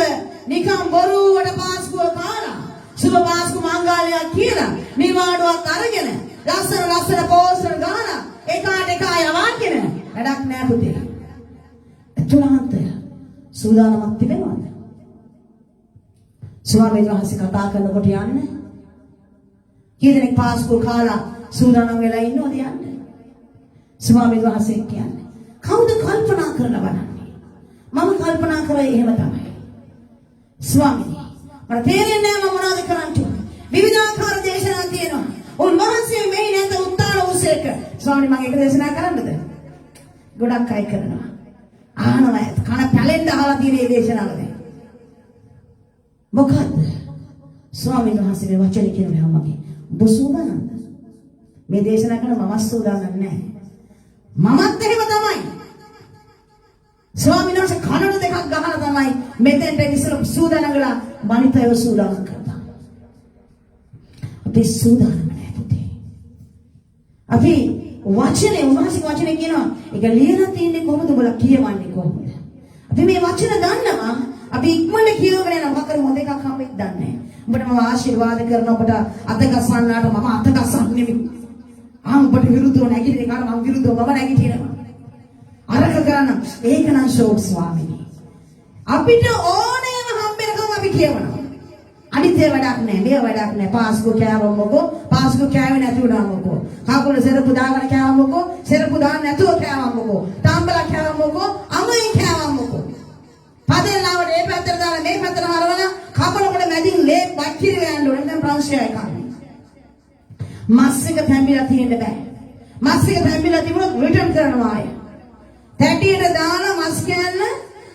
S1: නිකම් බොරුවට පාස්කුව කාලා සුබ පාස්කු මංගලයක් කියලා නිවාඩුවක් අරගෙන ලස්සන පෝස්ටර් ගහලා එකාට එක යවන්න වැඩක් නෑ පුතේ. එතුමාන්ට සූදානමක් තිබෙනවද? ස්වාමීන් වහන්සේ කතා කරනකොට යන්න. කී දෙනෙක් පාස්කු කාලා සූදානම් වෙලා ඉන්නවද යන්න? ස්වාමීන් වහන්සේ කියන්නේ කවුද කල්පනා කරලා බලන්නේ? මම කල්පනා කරේ එහෙම තමයි. ස්වාමීනි මට තේරෙන්නේ නැහැ මම මොනවද කරන්න ඕනේ. විවිධාකාර දේශනා තියෙනවා. උන්වහන්සේ මේ නැත උත්තාන උසේක. ස්වාමීනි මම එක දේශනා කරන්නද? ගොඩක් අය කරනවා. ආනවා කන පැලෙන්න අහලා තියෙන මේ දේශනාවද? මොකද්ද? ස්වාමීන් වහන්සේ මේ වචනේ කියනවා මගේ. ඔබ සූදානම්ද? මේ දේශනා කරන මම සූදානම් නැහැ. මමත් එහෙම තමයි. ස්වාමීන් වහන්සේ කනට දෙකක් ගහලා තමයි මෙතෙන්ට ඉස්සර සූදානම් වෙලා මනිතයව සූදානම් කරනවා. අපි සූදානම් නැහැ පුතේ. අපි වචනේ උන්වහන්සේ වචනේ කියනවා ඒක ලියලා තියෙන්නේ කොහොමද ඔබලා කියවන්නේ කොහොමද? අපි මේ වචන දන්නවා අපි ඉක්මනට කියවගෙන යනවා මොකක් හරි හොඳ එකක් හම්බෙක් දන්නේ නැහැ. ඔබට මම ආශිර්වාද කරනවා ඔබට අත ගසන්නාට මම අත ගසන්නේ නෙමෙයි. ඔබට විරුද්ධව නැගිටින එකට මම විරුද්ධව මම නැගිටිනවා. අරක කරන්න ඒක නම් ෂෝක් ස්වාමීනි. අපිට ඕනෑම හම්බෙනකම් අපි කියවනවා. අනිත් ඒ වැඩක් නැහැ. මේ වැඩක් නැහැ. පාස්කු කෑවමකෝ පාස්කු කෑවේ නැති වුණාමකෝ. කකුල සෙරපු දාගෙන කෑවමකෝ සෙරපු දාන්න නැතුව කෑවමකෝ. තාම්බලා කෑවමකෝ අමුයි කෑවමකෝ. පදෙල්ලාවට මේ පැත්තට දාලා මේ පැත්තට හරවලා කකුලකට මැදින් ලේ බක්කිරි වෙන්න ඕනේ. දැන් ප්‍රංශයයි කන්නේ. මස් එක තැඹිලා තියෙන්න බෑ. මස් එක තැඹිලා තිබුණොත් රිටර්න් කරනවා ආයේ. තැටියට දාලා මස් කෑල්ල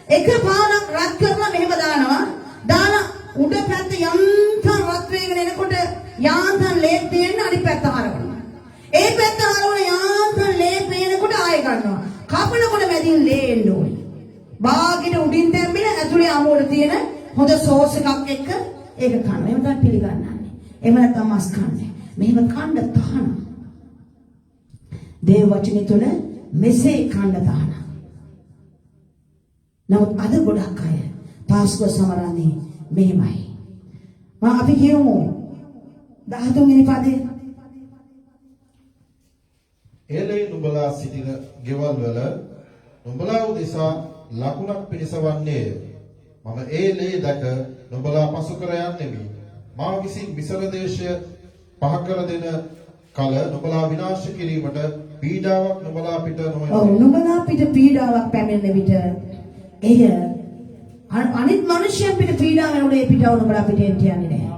S1: එක පාරක් රත් කරලා මෙහෙම දානවා. දාලා උඩ පැත්ත යන්තම් රත් වේගෙන එනකොට යාන්තම් ලේ තියෙන අනිත් පැත්ත හරවනවා. ඒ පැත්ත හරවන යාන්තම් ලේ පේනකොට ආයෙ ගන්නවා. කපනකොට මැදින් ලේ එන්න ඕනේ. බාගෙට උඩින් තැම්බිලා ඇතුලේ අමුවට තියෙන හොඳ සෝස් එකක් එක්ක ඒක කන්න. එහෙම තමයි පිළිගන්නන්නේ. එහෙම නැත්නම් මස් කන්නේ. මෙහෙම කන්න තහනම්. දේව වචනේ තුල මෙසේ කන්න තහනම්. නමුත් අද ගොඩක් අය පාස්කුව සමරන්නේ මෙහෙමයි. අපි කියමු 13 වෙනි පදේ.
S2: එලේ නුඹලා සිටින ගෙවල් වල නුඹලා උදෙසා ලකුණක් පිණිස වන්නේය. මම ඒ ලේ දැක නුඹලා පසු කර යන්නෙමි. මා විසින් මිසර දේශය පහ කර දෙන කල නුඹලා විනාශ කිරීමට පීඩාවක් නුඹලා පිට නොවන.
S1: ඔව් නුඹලා පිට පීඩාවක් පැමිණෙන විට එය අනිත් මිනිසයන් පිට පීඩාව වෙනකොට ඒ පිටව නුඹලා පිට යන්නේ නැහැ.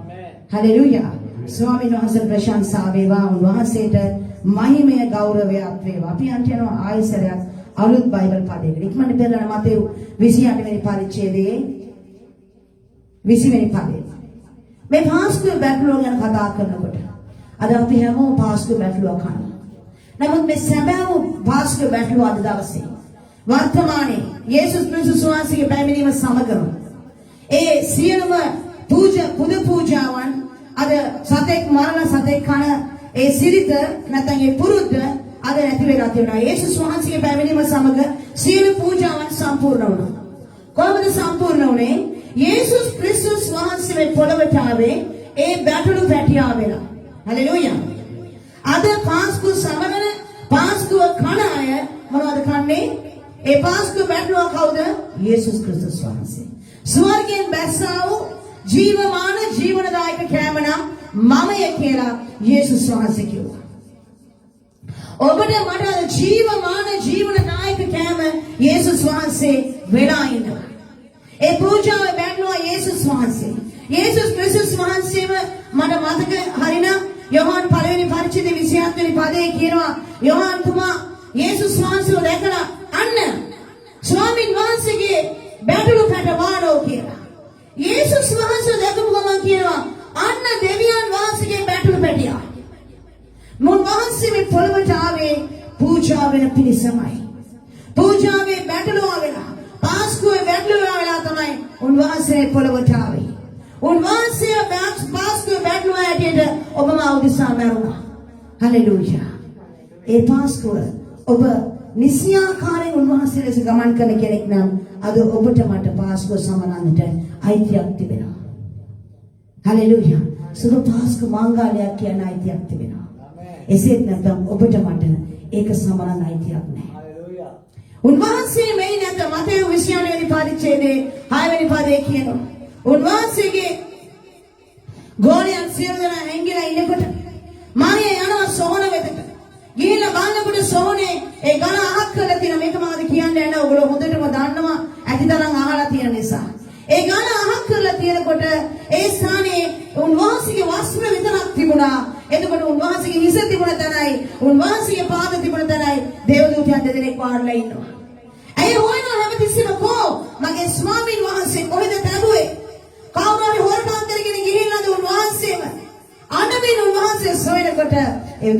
S1: හලෙලූයා. ස්වාමීන් වහන්සේ ප්‍රශංසා වේවා. උන්වහන්සේට මහිමය ගෞරවයක් වේවා. අපි යනවා ආයසරයක් අලුත් බයිබල් පදයකට. ඉක්මනට බලන්න මතෙව් 28 වෙනි පරිච්ඡේදයේ 20 වෙනි පදේ. මේ පාස්කුවේ බැටළුව ගැන කතා කරනකොට අද අපි හැමෝම පාස්කුවේ බැටළුව කනවා. නමුත් මේ සැබෑම පාස්කුවේ බැටළුව අද දවසේ වර්තමානයේ යේසුස් ක්‍රිස්තුස් වහන්සේගේ පැමිණීම සමගම ඒ සියලුම පුද පූජාවන් අද සතෙක් මරණ සතෙක් කන ඒ සිරිත නැත්නම් ඒ පුරුද්ද අද නැති වෙලා තියෙනවා. යේසුස් වහන්සේගේ පැමිණීම සමග සියලු පූජාවන් සම්පූර්ණ වුණා. කොහොමද සම්පූර්ණ වුනේ? යේසුස් ක්‍රිස්තුස් වහන්සේ පොළවට ආවේ ඒ බැටළු පැටියා වෙලා. හලෙලූයා. අද පාස්කුව සමරන පාස්කුව කන අය මොනවද කන්නේ? ඒ පාස්කුව බැටළුවා කවුද? යේසුස් ක්‍රිස්තුස් වහන්සේ. ස්වර්ගයෙන් බැස්සා වූ ජීවමාන ජීවනදායක කෑම නම් මමය කියලා යේසුස් වහන්සේ කිව්වා. ඔබට මට ජීවමාන ජීවනදායක කෑම යේසුස් වහන්සේ වෙලා ඉන්නවා. ඒ පූජාවේ බැටළුවා යේසුස් වහන්සේ. යේසුස් ක්‍රිස්තුස් වහන්සේව මට මතක හරිනම් යෝහන් පළවෙනි පරිච්ඡේදයේ 27 වෙනි පදයේ කියනවා යෝහන් තුමා යේසුස් වහන්සේව දැකලා අන්න ස්වාමීන් වහන්සේගේ බැටළු පැට වාඩෝ කියලා. යේසුස් වහන්සේ දැකපු ගමන් කියනවා අන්න දෙවියන් වහන්සේගේ බැටළු පැටියා. මුන් වහන්සේ මේ පොළවට ආවේ පූජා වෙන පිණිසමයි. පූජාවේ බැටළුවා වෙලා පාස්කුවේ බැටළුවා වෙලා තමයි උන්වහන්සේ පොළවට ආවේ. උන්වහන්සේ පාස්කුවේ බැටළුවා ඇටියට ඔබම උදෙසා මැරුණා. හලෙලූයා. ඒ පාස්කුව ඔබ නිසියාකාරයෙන් උන්වහන්සේ ලෙස ගමන් කරන කෙනෙක් නම් අද ඔබට මට පාස්කුව සමරන්නට අයිතියක් තිබෙනවා. හලෙලූයා. සුබ පාස්කුව මාංගාලයක් කියන අයිතියක් තිබෙනවා. එසේත් නැත්නම් ඔබට මට ඒක සමරන්න අයිතියක් නැහැ. උන්වහන්සේ මේ නැත මතෙව් 28 වෙනි පරිච්ඡේදයේ 6 වෙනි පදයේ කියනවා. උන්වහන්සේගේ ගෝලයන් සියලු දෙනා හැංගිලා ඉන්නකොට මාරිය යනවා සෝන වෙතට. ගිහිල්ලා බලනකොට සෝනේ ඒ ගල අහක් කරලා තියෙන මේක මාද කියන්න යනවා. ඔයගොල්ලෝ හොඳටම දන්නවා ඇතිතරම් අහලා තියෙන නිසා. ඒ ගල අහක් කරලා තියෙනකොට ඒ ස්ථානයේ උන්වහන්සේගේ වස්ත්‍ර විතරක් තිබුණා. එතකොට උන්වහන්සේගේ හිස තිබුණ තැනයි උන්වහන්සේගේ පාද තිබුණ තැනයි දේවදූතයන් දෙදෙනෙක් වාඩිලා ඉන්නවා. ඇයි හොයනවා හැමතිස්සෙම කෝ මගේ ස්වාමීන් වහන්සේ කොහෙද තැබුවේ? කවුරු හරි හොරකම් කරගෙන ගිහිල්ලාද උන්වහන්සේම? අනබින් උන්වහන්සේ සොයනකොට ඒ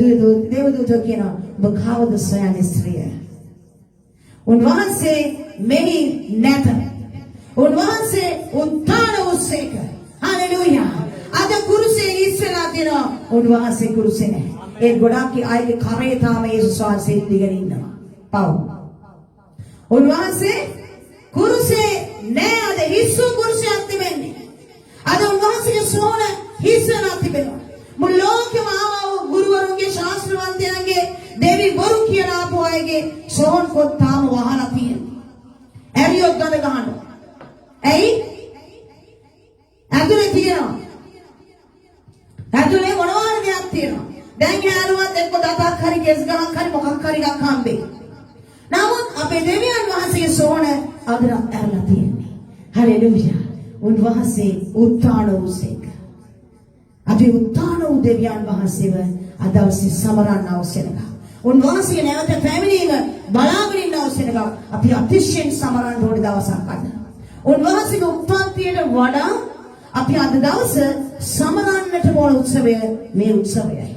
S1: දේවදූතෝ කියනවා ඔබ කවුද සොයන්නේ ස්ත්‍රිය? උන්වහන්සේ මෙහි නැත. උන්වහන්සේ උත්ථාන වූසේක. හලෙලූයා. අද කුරුසේ ඉස්සලා දෙනවා උන්වහන්සේ කුරුසේ නැහැ. ඒ ගොඩක් අයගේ කරේ තාම යේසුස් වහන්සේ ඉඳගෙන ඉන්නවා. පව්. උන්වහන්සේ කුරුසේ නැහැ. අද හිස්සු කුරුසයක් තිබෙන්නේ. අද උන්වහන්සේගේ සෝන හිස්සලා තිබෙනවා. මුළු ලෝකෙම ආවෝ ගුරුවරුන්ගේ ශාස්ත්‍රවන්තයන්ගේ දෙවි බොරු කියලා ආපු අයගේ සෝන් පොත් තාම වහලා තියෙනවා. ඇරියොත් ගඳ ගන්නවා. ඇයි? ඇතුලේ තියෙනවා. ඇතුලේ මොනවාරි දෙයක් තියෙනවා. දැන් හැරුවත් එක්ක දතක් හරි කෙස් ගහක් හරි මොකක් හරි එකක් හම්බෙයි. නමුත් අපේ දෙවියන් වහන්සේගේ සෝන අදලා ඇරලා තියෙන්නේ. හලෙලූයා. උන්වහන්සේ උත්ථාන වූසේක. අපි උත්ථාන වූ දෙවියන් වහන්සේව අදවසේ සමරන්න අවශ්‍යයි. උන්වහන්සේ නැවත පැමිණීම බලාගෙන ඉන්න අවශ්‍යයි. අපි අතිශයින් සමරන්න ඕනේ දවසක් අද. උන්වහන්සේගේ උත්පත්තියට වඩා අපි අද දවස සමරන්නට ඕන උත්සවය මේ උත්සවයයි.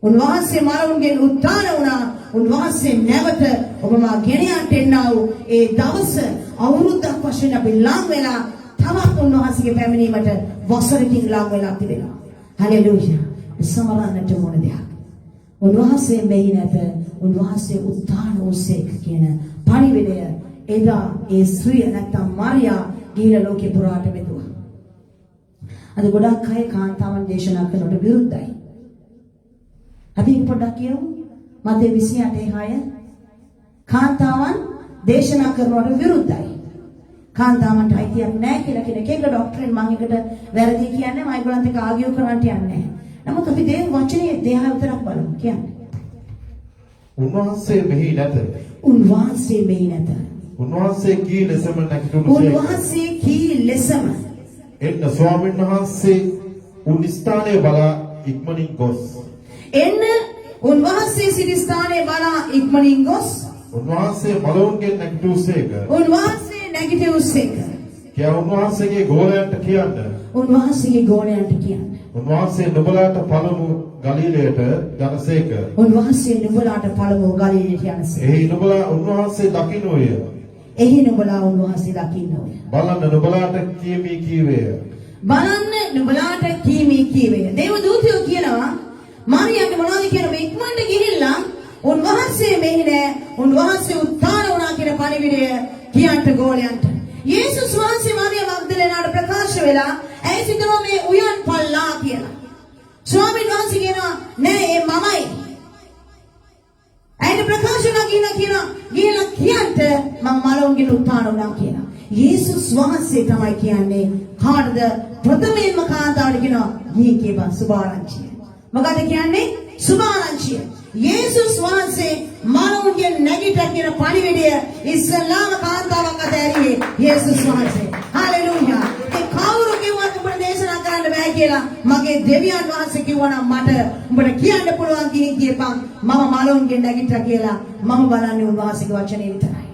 S1: උන්වහන්සේ මරණයෙන් උත්ථාන වුණා. උන්වහන්සේ නැවත ඔබ මා ගෙන යන්නා වූ ඒ දවස අවුරුද්දක් වශයෙන් අපි ලං වෙලා තවත් උන්වහන්සේගේ පැමිණීමට වසරකින් ලං වෙලා තිබෙනවා. හලෙලූයා. සමරන්නට ඕන දෙයක්. උන්වහන්සේ මෙහි නැත. උන්වහන්සේ උත්ථාන වූසේක කියන පණිවිඩය එදා ඒ ස්ත්‍රිය නැත්නම් මාරියා ගිහිලා ලෝකේ පුරාට මෙදුවා. අද ගොඩක් අය කාන්තාවන් දේශනා කරනට විරුද්ධයි. අපි පොඩ්ඩක් කියමු. මතේ 28:6 කාන්තාවන් දේශනා කරනවට විරුද්ධයි. කාන්තාවන්ට අයිතියක් නැහැ කියලා කියන එක ડોක්ටරින් මම එකට වැරදි කියන්නේ මම ඒගොල්ලන්ට ඒක ආගියු කරන්නට යන්නේ නැහැ. නමුත් අපි දේව වචනේ දේහය විතරක් බලමු කියන්නේ.
S2: උන්වහන්සේ මෙහි නැත.
S1: උන්වහන්සේ මෙහි නැත.
S2: උන්වහන්සේ කී ලෙසම නැගිටුණු
S1: උන්වහන්සේ කී ලෙසම
S2: එන්න ස්වාමීන් වහන්සේ උන් ස්ථානයේ බලා ඉක්මනින් ගොස්.
S1: එන්න උන්වහන්සේ සිටි ස්ථානයේ බලා ඉක්මනින් ගොස්.
S2: උන්වහන්සේ මලවුන්ගෙන් නැගිටුසේක.
S1: උන්වහන්සේ නැගිටුසේක.
S2: කියා උන්වහන්සේගේ ගෝලයන්ට කියන්න.
S1: උන්වහන්සේගේ ගෝලයන්ට කියන්න.
S2: උන්වහන්සේ නුඹලාට පළමු ගලිලයට යනසේක.
S1: උන්වහන්සේ නුඹලාට පළමු ගලිලයට යනසේක.
S2: එහි නුඹලා උන්වහන්සේ දකින්නෝය.
S1: එහි නුඹලා උන්වහන්සේ දකින්නෝය.
S2: බලන්න නුඹලාට කීමි කීවේය.
S1: බලන්න නුඹලාට කීමි කීවේය. දේව දූතයෝ කියනවා මාරියාට මොනවද කියන මේ ඉක්මනට ගිහිල්ලා උන්වහන්සේ මෙහි නෑ. උන්වහන්සේ උත්ථාන වුණා කියන පණිවිඩය කියන්ට ගෝලයන්ට. යේසුස් වහන්සේ මාරියා මග්දලේනාට ප්‍රකාශ වෙලා ඇයි සිතනවා මේ උයන් පල්ලා කියලා. ස්වාමීන් වහන්සේ කියනවා නෑ ඒ මමයි. ඇයි ප්‍රකාශ ගිහිල්ලා කියන්ට මම මලවුන්ගෙන් උත්ථාන වුණා කියලා. යේසුස් වහන්සේ තමයි කියන්නේ කාටද ප්‍රථමයෙන්ම කාන්තාවට කියනවා ගිහි කියපන් සුභාරංචිය. මොකද කියන්නේ සුභාරංචිය. යේසුස් වහන්සේ මලවුන්ගෙන් නැගිට කියන පණිවිඩය ඉස්ලාම කාන්තාවක් අත ඇරියේ යේසුස් වහන්සේ. හalleluya. ඒ කවුරු කිව්වත් උඹට දේශනා කරන්න බෑ කියලා මගේ දෙවියන් වහන්සේ කිව්වනම් මට උඹට කියන්න පුළුවන් ගිහින් කියපන් මම මලවුන්ගෙන් නැගිට්ටා කියලා. මම බලන්නේ උන්වහන්සේගේ වචනේ විතරයි.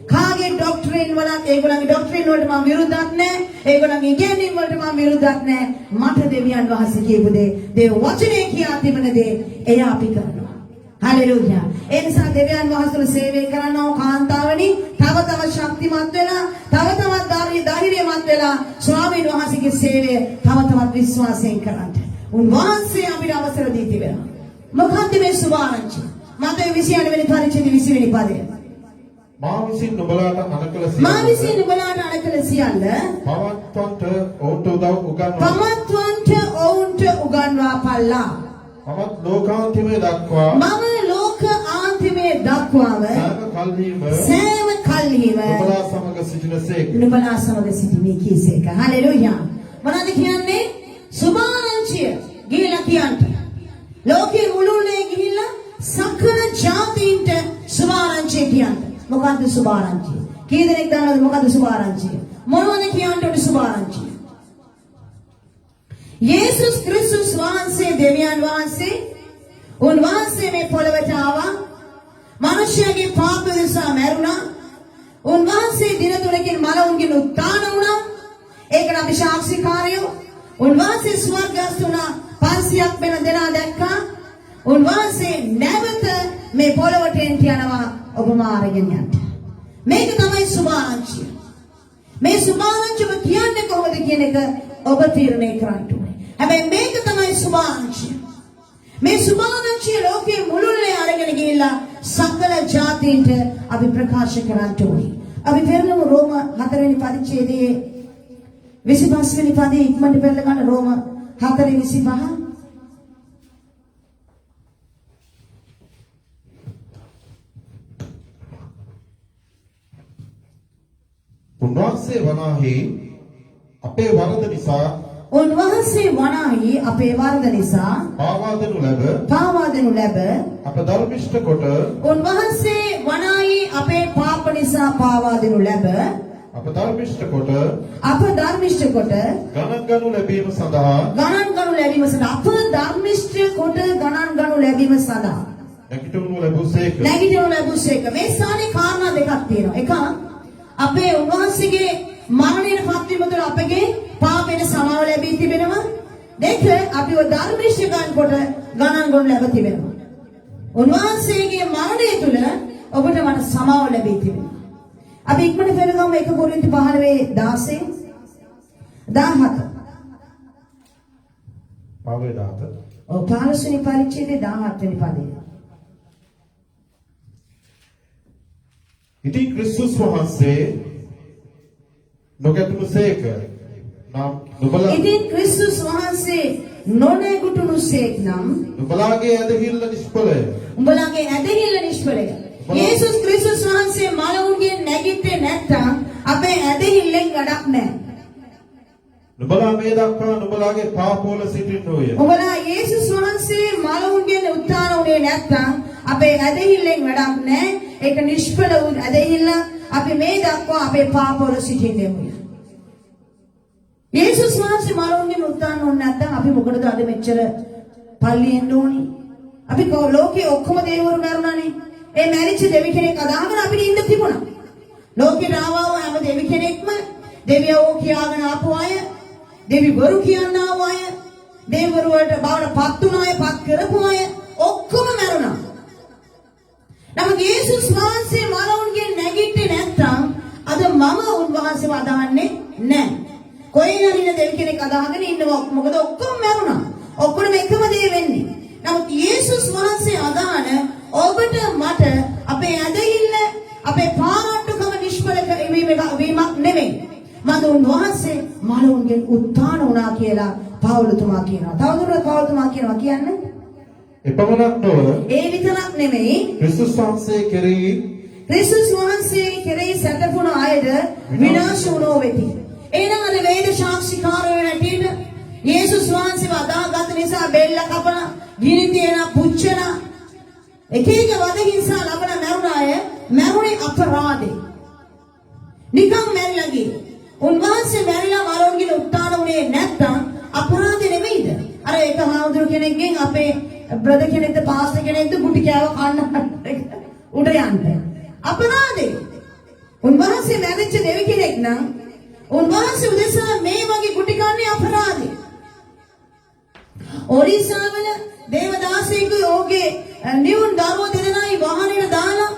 S1: කාගේ ડોක්ටරින් වලත් ඒගොල්ලන්ගේ ડોක්ටරින් වලට මම විරුද්ධක් නැහැ. ඒගොල්ලන්ගේ ඉගැන්වීම් වලට මම විරුද්ධක් නැහැ. මට දෙවියන් වහන්සේ කියපු දේ දේව වචනේ කියා තිබෙන දේ එය අපි කරනවා. හalleluya. ඒ නිසා දෙවියන් වහන්සේලා සේවය කරනව කාන්තාවනි තව තවත් ශක්තිමත් වෙලා තව තවත් ධෛර්යමත් වෙලා ස්වාමීන් වහන්සේගේ සේවය තව තවත් විශ්වාසයෙන් කරන්න. උන්වහන්සේ අපිට අවසර දී තිබෙනවා. මොකක්ද මේ සුභාරංචිය? මතේ 28 වෙනි පරිච්ඡේදය 20 වෙනි පදය.
S2: මා විසින් නුඹලාට අනකල සියල්ල පවත්වන්ට ඔවුන්ට උගන්වා පල්ලා. මමත් ලෝකාන්තිමේ දක්වාම සෑම කල්හිම නුඹලා සමග සිටිනේ කීසේක. හalleluya. මොනවද කියන්නේ? සුභාරංචිය ගිහිලා කියන්ට. ලෝකේ මුළුල්ලේ ගිහිල්ලා සකල ජාතීන්ට සුභාරංචිය කියන්ට. මොකද්ද සුභාරංචිය? කී දෙනෙක් දන්නවද මොකද්ද සුභාරංචිය? මොනවද කියන්නට උඩ සුභාරංචිය? යේසුස් ක්‍රිස්තුස් වහන්සේ දෙවියන් වහන්සේ උන්වහන්සේ මේ පොළවට ආවා. මිනිසයාගේ පාප නිසා මැරුණා. උන්වහන්සේ දින 3කින් මලවුන්ගෙන් උත්ථාන වුණා. ඒකට අපි සාක්ෂිකාරයෝ. උන්වහන්සේ ස්වර්ගස්ත වුණා. 500ක් වෙන දෙනා දැක්කා. උන්වහන්සේ නැවත මේ පොළවට එන්ට යනවා. ඔබ මාර්ගෙන් යන්න. මේක තමයි සුභාරංචිය. මේ සුභාරංචිය කියන්නේ කොහොමද කියන එක ඔබ තීරණය කරන්න ඕනේ. හැබැයි මේක තමයි සුභාරංචිය. මේ සුභාරංචිය ලෝකයේ මුළුල්ලේ අරගෙන ගිහිල්ලා සකල ජාතීන්ට අපි ප්‍රකාශ කරන්න ඕනේ. අපි පෙරළමු රෝම 4 වෙනි පරිච්ඡේදයේ 25 වෙනි පදයේ ඉක්මනට පෙරළ ගන්න රෝම 4:25. උන්වහන්සේ වනාහි අපේ වරද නිසා පාවා දෙනු ලැබ අප ධර්මිෂ්ඨ කොට
S1: උන්වහන්සේ වනාහි අපේ පාප නිසා පාවා දෙනු ලැබ
S2: අප ධර්මිෂ්ඨ කොට ගණන් ගනු ලැබීම සඳහා
S1: අප ධර්මිෂ්ඨ කොට ගණන් ගනු ලැබීම සඳහා
S2: නැගිටවනු ලැබුසේක.
S1: මේ ස්ථානේ කාරණා දෙකක් තියෙනවා. එක අපේ උන්වහන්සේගේ මරණයට පත්වීම තුළ අපගේ පාපයට සමාව ලැබී තිබෙනවා. දෙක අපිව ධර්මිෂ්ඨකයන් කොට ගණන් ගොනු ලැබ තිබෙනවා. උන්වහන්සේගේ මරණය තුළ ඔබට මට සමාව ලැබී තිබෙනවා. අපි ඉක්මනට පෙරගමු 1 කොරින්ති 15:16 17.
S2: පාවේ දාත.
S1: 15 වෙනි පරිච්ඡේදයේ 17 වෙනි පදය.
S2: ඉතින් ක්‍රිස්තුස් වහන්සේ නොගැටුණුසේක නම් නුඹලා
S1: ඉතින් ක්‍රිස්තුස් වහන්සේ නොනැගුටුණුසේක් නම්
S2: නුඹලාගේ ඇදහිල්ල නිෂ්ඵලය.
S1: උඹලාගේ ඇදහිල්ල නිෂ්ඵලය. යේසුස් ක්‍රිස්තුස් වහන්සේ මලවුන්ගෙන් නැගිට්ටේ නැත්නම් අපේ ඇදහිල්ලෙන් වැඩක් නැහැ.
S2: නුඹලා මේ දක්වා නුඹලාගේ පාපවල සිටින්නෝය.
S1: උඹලා යේසුස් වහන්සේ මලවුන්ගෙන් උත්ථාන වුණේ නැත්නම් අපේ ඇදහිල්ලෙන් වැඩක් නැහැ. ඒක නිෂ්ඵල වූ ඇදහිල්ල. අපි මේ දක්වා අපේ පාපවල සිටින්නෙමු. යේසුස් වහන්සේ මලවුන්ගෙන් උත්ථාන වුණේ නැත්නම් අපි මොකටද අද මෙච්චර පල්ලියෙන්න ඕනි? අපි ලෝකේ ඔක්කොම දේවරු මරුණානේ. ඒ මැරිච්ච දෙවි කෙනෙක් අදාගෙන අපිට ඉන්න තිබුණා. ලෝකේ ආවව හැම දෙවි කෙනෙක්ම දෙවියෝ කියාගෙන ආපු අය, දෙවිවරු කියන්න ආව අය, දෙවිවරු වලට බවට පත් වුණ අය, පත් කරපු අය ඔක්කොම මැරුණා. නමුත් යේසුස් වහන්සේ මරණයෙන් නැගිට්ටේ නැත්නම් අද මම උන්වහන්සේව අදහන්නේ නැහැ. කොයින් හරි දෙවි කෙනෙක් අදහගෙන ඉන්නවා. මොකද ඔක්කොම මැරුණා. ඔක්කොම එකම දේ වෙන්නේ. නමුත් යේසුස් වහන්සේ අදහන ඔබට මට අපේ ඇදහිල්ල අපේ පාරාට්ටුකම නිෂ්ඵල වීමක් නෙමෙයි. මම උන්වහන්සේ මලවුන්ගෙන් උත්ථාන වුණා කියලා පවුලතුමා කියනවා. තවදුරටත් පවුලතුමා කියනවා කියන්නේ
S2: එපමණක් නොව
S1: ඒ විතරක් නෙමෙයි
S2: ක්‍රිස්තුස් වහන්සේ
S1: කෙරෙහි සැතපුණ අයද විනාශ වුණෝ වෙති. එහෙනම් අද වේද සාක්ෂිකාරයෝ නැටිට යේසුස් වහන්සේව අදාගත් නිසා බෙල්ල කපන, ගිනි තියන, පුච්චන, එක එක වද හිංසා ලබන මරුණ අය මරුණේ අපරාධේ. නිකම් මැරිලා ගියේ. උන්වහන්සේ මැරිලා මරණයෙන් උත්ථාන වුණේ නැත්නම් අපරාධේ නෙමෙයිද? අර එක හාමුදුරු කෙනෙක්ගෙන් අපේ බ්‍රදර් කෙනෙක්ද පාස්ටර් කෙනෙක්ද ගුටි කෑව කන්න උඩ යන්න. අපරාධේ. උන්වහන්සේ මැරිච්ච දෙවි කෙනෙක් නම් උන්වහන්සේ උදෙසා මේ වගේ ගුටි කන්නේ අපරාධේ. ඔරිසාවල දේවදාසයෙකු යෝගේ නියුන් දරුවෝ දෙදෙනායි වාහනේට දාලා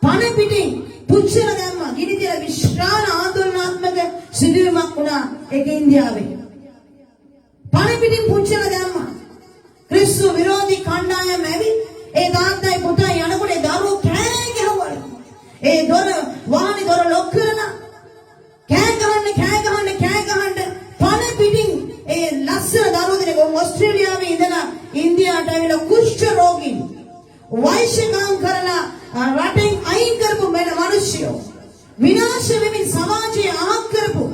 S1: පණ පිටින් පුච්චලා දැම්මා. ගිනි තියලා විශ්‍රාම ආందోලනාත්මක සිදුවීමක් වුණා ඒක ඉන්දියාවේ. පණ පිටින් පුච්චලා දැම්මා. ක්‍රිස්තු විරෝධී කණ්ඩායම ඇවි ඒ තාත්තයි පුතයි යනකොට ඒ දරුවෝ කෑ ගැහුවා. ඒ වාහනේ දොර ලොක් කරලා කෑ ගහන්න පණ පිටින් ඒ ලස්සන දරුවෝ දෙනෙක් ඕස්ට්‍රේලියාවේ ඉඳලා ඉන්දියාවට ඇවිල්ලා කුෂ්ඨ රෝගීන් වෛශ්‍යකම් කරලා රටෙන් අයින් කරපු මිනිස්සුયો විනාශ වෙමින් සමාජයේ අහක් කරපු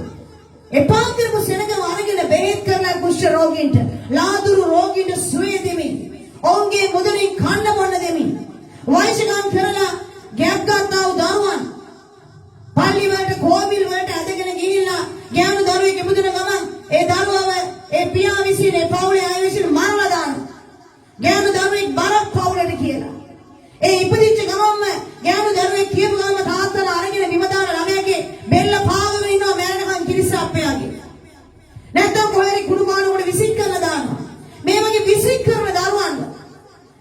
S1: එපා කරපු සෙනඟ වරගෙන බෙහෙත් කරලා කුෂ්ඨ රෝගීන්ට ලාදුරු රෝගීන්ට සුවය දෙමින් ඔවුන්ගේ මුදලින් කන්න බොන්න දෙමින් වෛශ්‍යකම් කරලා ගැප් ගන්නා දරුවන් පල්ලි වලට කෝවිල් වලට අදගෙන ගිහිල්ලා ගෑනු දරුවෙක් ඉපදුන ගමන් ඒ දරුවව ඒ පියා විසින් ඒ පවුලේ අය විසින් මරලා දානවා. ගෑනු දරුවෙක් බරක් පවුලට කියලා. ඒ ඉපදිච්ච ගමන්ම ගෑනු දරුවෙක් කියපු ගමන් තාත්තලා අරගෙන බිම දාන ළමයාගේ බෙල්ල පාගගෙන ඉන්නවා මැරෙනකන් කිරිස්සප්පයාගේ. නැත්නම් කොහේරි කුණු මානුවකට විසික් කරලා දානවා. මේ වගේ විසික් කරන දරුවන්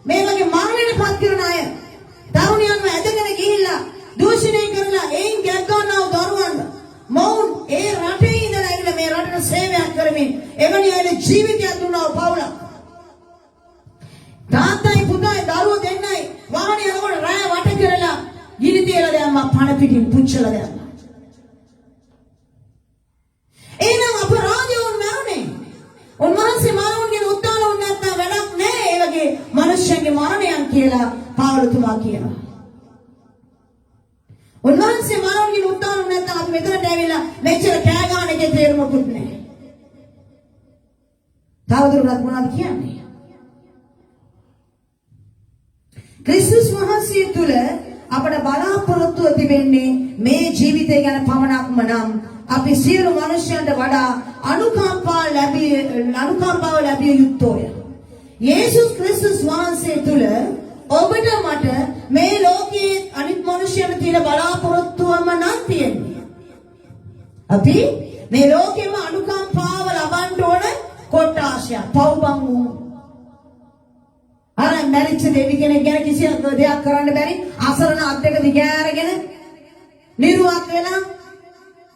S1: මේ වගේ මරණයට පත් කරන අය තරුණියන්ව ඇදගෙන ගිහිල්ලා දූෂණය කරලා එයින් ගැක් ගන්නව දරුවන් මොවුන් ඒ රටේ ඉඳලා ඇවිල්ලා මේ රටට සේවයක් කරමින් එවැනි අයගේ ජීවිතයක් දුන්නා පවුලක්. තාත්තයි පුතයි දරුවෝ දෙන්නයි වාහනේ යනකොට රෑ වට කරලා ගිනි තියලා දැම්මා පණ පිටින් පුච්චලා දැම්මා. එහෙනම් අපරාධයන් මරුනේ. උන්වහන්සේ මරණයෙන් උත්ථාන වුණ නැත්නම් වැඩක් නැහැ. ඒ වගේ මිනිස්යන්ගේ මරණයන් කියලා පාවලතුමා කියනවා. උන්වහන්සේ මරණයෙන් උත්ථාන වුණ නැත්නම් අපි මෙතනට ඇවිල්ලා මෙච්චර කෑ ගන්න එකේ තේරුමකුත් නැහැ. තවදුරටත් මොනවද කියන්නේ? ක්‍රිස්තුස් වහන්සේ තුල අපට බලාපොරොත්තුව තිබෙන්නේ මේ ජීවිතය ගැන පමණක්ම නම් අපි සියලු මනුෂ්‍යයන්ට වඩා අනුකම්පාව ලැබිය යුත්තෝය. යේසුස් ක්‍රිස්තුස් වහන්සේ තුල ඔබට මට මේ ලෝකයේ අනිත් මනුෂ්‍යයන්ට තියෙන බලාපොරොත්තුවම නම් තියෙන්නේ. අපි මේ ලෝකෙම අනුකම්පාව ලබන්න ඕන කොටාශය පව්බන් වූ අර මැරිච්ච දෙවි කෙනෙක් ගැන කිසි දෙයක් කරන්න බැරි අසරණ අත් දෙක දිගෑරගෙන නිර්වත් වෙලා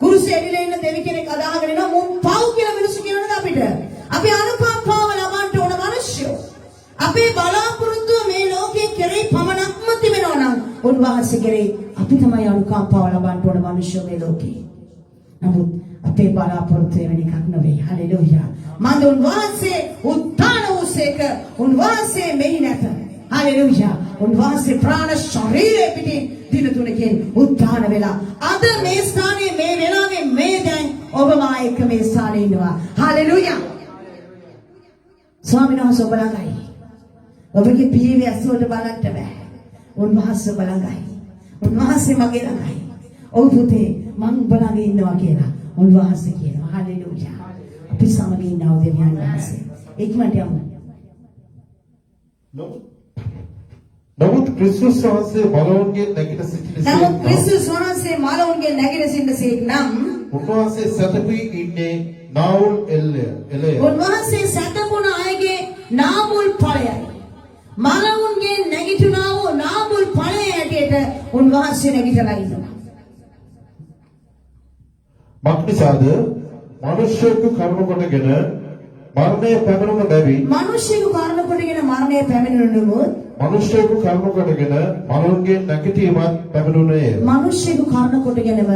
S1: කුරුසේ එළිලා ඉන්න දෙවි කෙනෙක් අදාහගෙන ඉනවා මුන් පව් කියලා මිනිස්සු කියනවාද අපිට අපි අනුකම්පාව ලබන්න ඕන මිනිස්සු අපේ බලාපොරොත්තුව මේ ලෝකයේ කෙරෙහි පමණක්ම තිබෙනවා නම් උන්වහන්සේ කෙරෙහි අපි තමයි අනුකම්පාව ලබන්න ඕන මිනිස්සු මේ ලෝකේ නමුත් අපේ බලාපොරොත්තුව වෙන එකක් නෙවෙයි හලෙලූයා මන්ද උන්වහන්සේ උත්ථාන වූසේක උන්වහන්සේ මෙහි නැත හලෙලූයා උන්වහන්සේ ප්‍රාණ ශරීරය පිටින් දින තුනකින් උත්ථාන වෙලා අද මේ ස්ථානයේ මේ වෙලාවේ මේ දැන් ඔබ මා එක්ක මේ ස්ථානයේ ඉන්නවා හලෙලූයා ස්වාමීන් වහන්සේ ඔබ ළඟයි ඔබගේ පියවි ඇස්වලට බලන්න බෑ උන්වහන්සේ ඔබ ළඟයි උන්වහන්සේ මගේ ළඟයි ඔව් පුතේ මං ඔබ ළඟ ඉන්නවා කියලා උන්වහන්සේ කියනවා හලෙලූයා අපි සමග ඉන්නවා දෙවියන් වහන්සේ ඉක්මනට යමු
S2: නමුත් ක්‍රිස්තුස් වහන්සේ මලවුන්ගේ නැගිට සිටිනසේ
S1: නමුත් ක්‍රිස්තුස් වහන්සේ මලවුන්ගේ නැගිට සිටිනසේ නම්
S2: උන්වහන්සේ සතපී ඉන්නේ නාවුල් එළය
S1: උන්වහන්සේ සතපුණ අයගේ නාමුල් ඵලයයි මලවුන්ගේ නැගිටිනා වූ නාමුල් ඵලය ඇටියට උන්වහන්සේ නැගිටලා ඉන්නවා
S2: මක්නිසාද මිනිසෙකු කර්ම කොටගෙන මරණය පැමිණුණ බැවින්
S1: මිනිසෙකු කර්ම කොටගෙන මරණය පැමිණෙනුනොත්
S2: මිනිසෙකු කර්ම කොටගෙන මලවුන්ගේ නැගිටීමත් පැමිණුණේය
S1: මිනිසෙකු කර්ම කොටගෙනම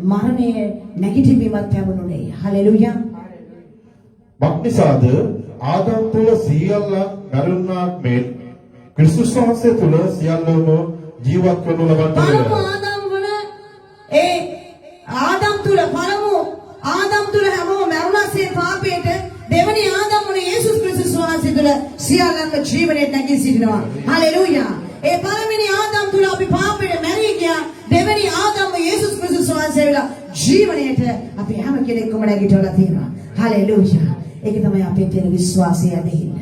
S1: මරණය නැගිටීමත් පැමිණුණේ හලෙලූයා
S2: මක්නිසාද ආදම් තුල සියල්ල මරුණාක් මෙන් ක්‍රිස්තුස් වහන්සේ තුල සියල්ලම ජීවත් කරනු ලබන්නේ
S1: ආදම් තුල හැමෝම මරුණාසේ පාපයට දෙවනි ආදම් වන යේසුස් ක්‍රිස්තුස් වහන්සේ තුල සියල්ලම ජීවණයට නැගී සිටිනවා හලෙලූයා ඒ පළවෙනි ආදම් තුල අපි පාපයට මැරී ගියා දෙවනි ආදම් යේසුස් ක්‍රිස්තුස් වහන්සේ වෙලා ජීවණයට අපි හැම කෙනෙක්ම නැගිටලා තියෙනවා හලෙලූයා ඒක තමයි අපේ තියෙන විශ්වාසය ඇදහිල්ල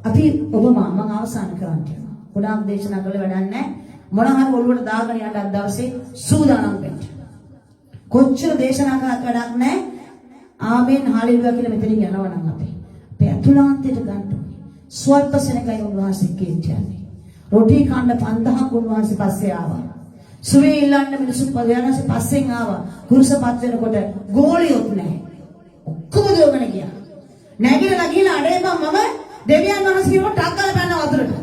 S1: අපි ඔබ මම අවසන් කරන්න යනවා ගොඩාක් දේශනා කළ වැඩක් නැහැ මොන හරි ඔළුවට දාගෙන යන්න අද දවසේ සූදානම් වෙන්න කොච්චර දේශනා කරත් වැඩක් නැහැ ආමෙන් හලෙලූයා කියලා මෙතනින් යනවා නම් අපි ඇතුළාන්තයට ගන්න ඕනේ ස්වල්ප සෙනගයි උන්වහන්සේ කියන්නේ රොටි කන්න 5000ක් උන්වහන්සේ පස්සේ ආවා සුවේ ඉල්ලන්න මිනිස්සු පදයන්සේ පස්සෙන් ආවා කුරුසපත් වෙනකොට ගෝලියොත් නැහැ ඔක්කොම දෝගන ගියා නැගිටලා ගිහලා අඩේපන් මම දෙවියන් වහන්සේ කියනවා ටක්කල පැන්න වතුරට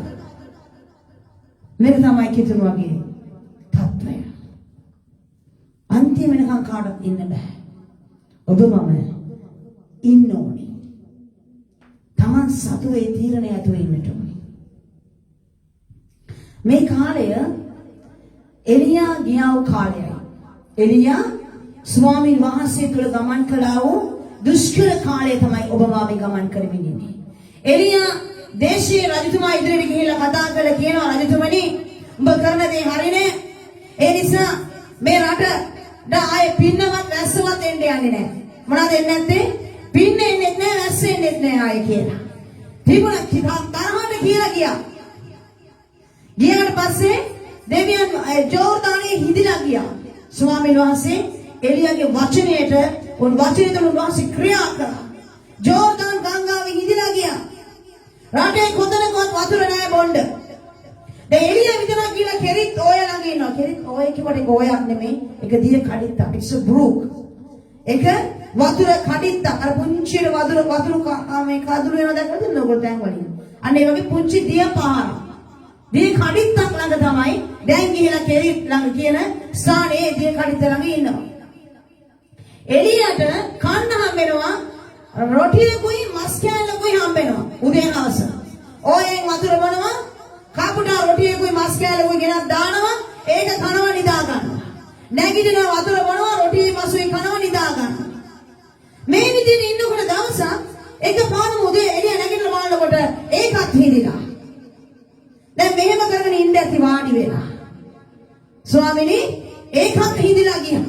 S1: මේක තමයි කිතුණු වගේ තත්ත්වය අන්තිම වෙනකන් කාටවත් ඉන්න බෑ ඔබ මම ඉන්න ඕනේ තමන් සතුවේ තීරණය ඇතුව ඉන්නට ඕනේ මේ කාලය එලියා ගියා වූ කාලයයි එලියා ස්වාමීන් වහන්සේ තුළ ගමන් කළා වූ දුෂ්කර කාලය තමයි ඔබ මාව ගමන් කරමින් ඉන්නේ එලියා දේශීය රජතුමා ඉදිරියට ගිහිල්ලා කතා කරලා කියනවා රජතුමනි උඹ කරන දේ හරිනේ ඒ නිසා මේ රට ආයේ පින්නවත් වැස්සවත් එන්න යන්නේ නැහැ මොනවද එන්නේ නැත්තේ පින්න එන්නේ නැහැ වැස්ස එන්නේ නැහැ ආයේ කියලා තිබුණ තරහට කියලා ගියාට පස්සේ දෙවියන් ජෝර්දානයේ හිඳිලා ගියා ස්වාමීන් වහන්සේ එලියාගේ වචනයට උන් වචනයට උන්වහන්සේ ක්‍රියා කළා ජෝර්දාන් ගංගාවේ හිඳිලා ගියා රටේ කොතනකවත් වතුර නැහැ බොන්න දැන් එලියා විතර කියලා කෙරිත් ඔය ළඟ ඉන්නවා කෙරිත් ඔය කිව්වට ඒක ඔයක් නෙමෙයි ඒක දිය කඩਿੱත්තක් it's a brook ඒක වතුර කඩਿੱත්තක් අර පුංචි වතුර මේ කඳුළු වෙනවා දැක්කද නෝගොල් තැන් වලින් අන්න ඒ වගේ පුංචි දිය පාර දිය කඩਿੱත්තක් ළඟ තමයි දැන් ගිහලා කෙරිත් ළඟ කියන ස්ථානයේ දිය කඩਿੱත්ත ළඟ ඉන්නවා එලියට කන්න හම්බෙනවා රොටියකුයි මස් කෑල්ලකුයි හම්බෙනවා උදේ හවස ඕයෙන් වතුර බොනවා කපුටා රොටියකුයි මස් කෑල්ලකුයි ගෙනත් දානවා ඒක කනවා නිදා ගන්නවා නැගිටිනවා වතුර බොනවා රොටියයි මසුයි කනවා නිදා ගන්නවා මේ විදිහට ඉන්නකොට දවසක් එකපාරම උදේ එළිය නැගිටලා බලනකොට ඒකත් හිඳිලා දැන් මෙහෙම කරගෙන ඉන්න ඇති වාඩි වෙලා ස්වාමිනී ඒකත් හිඳිලා ගියා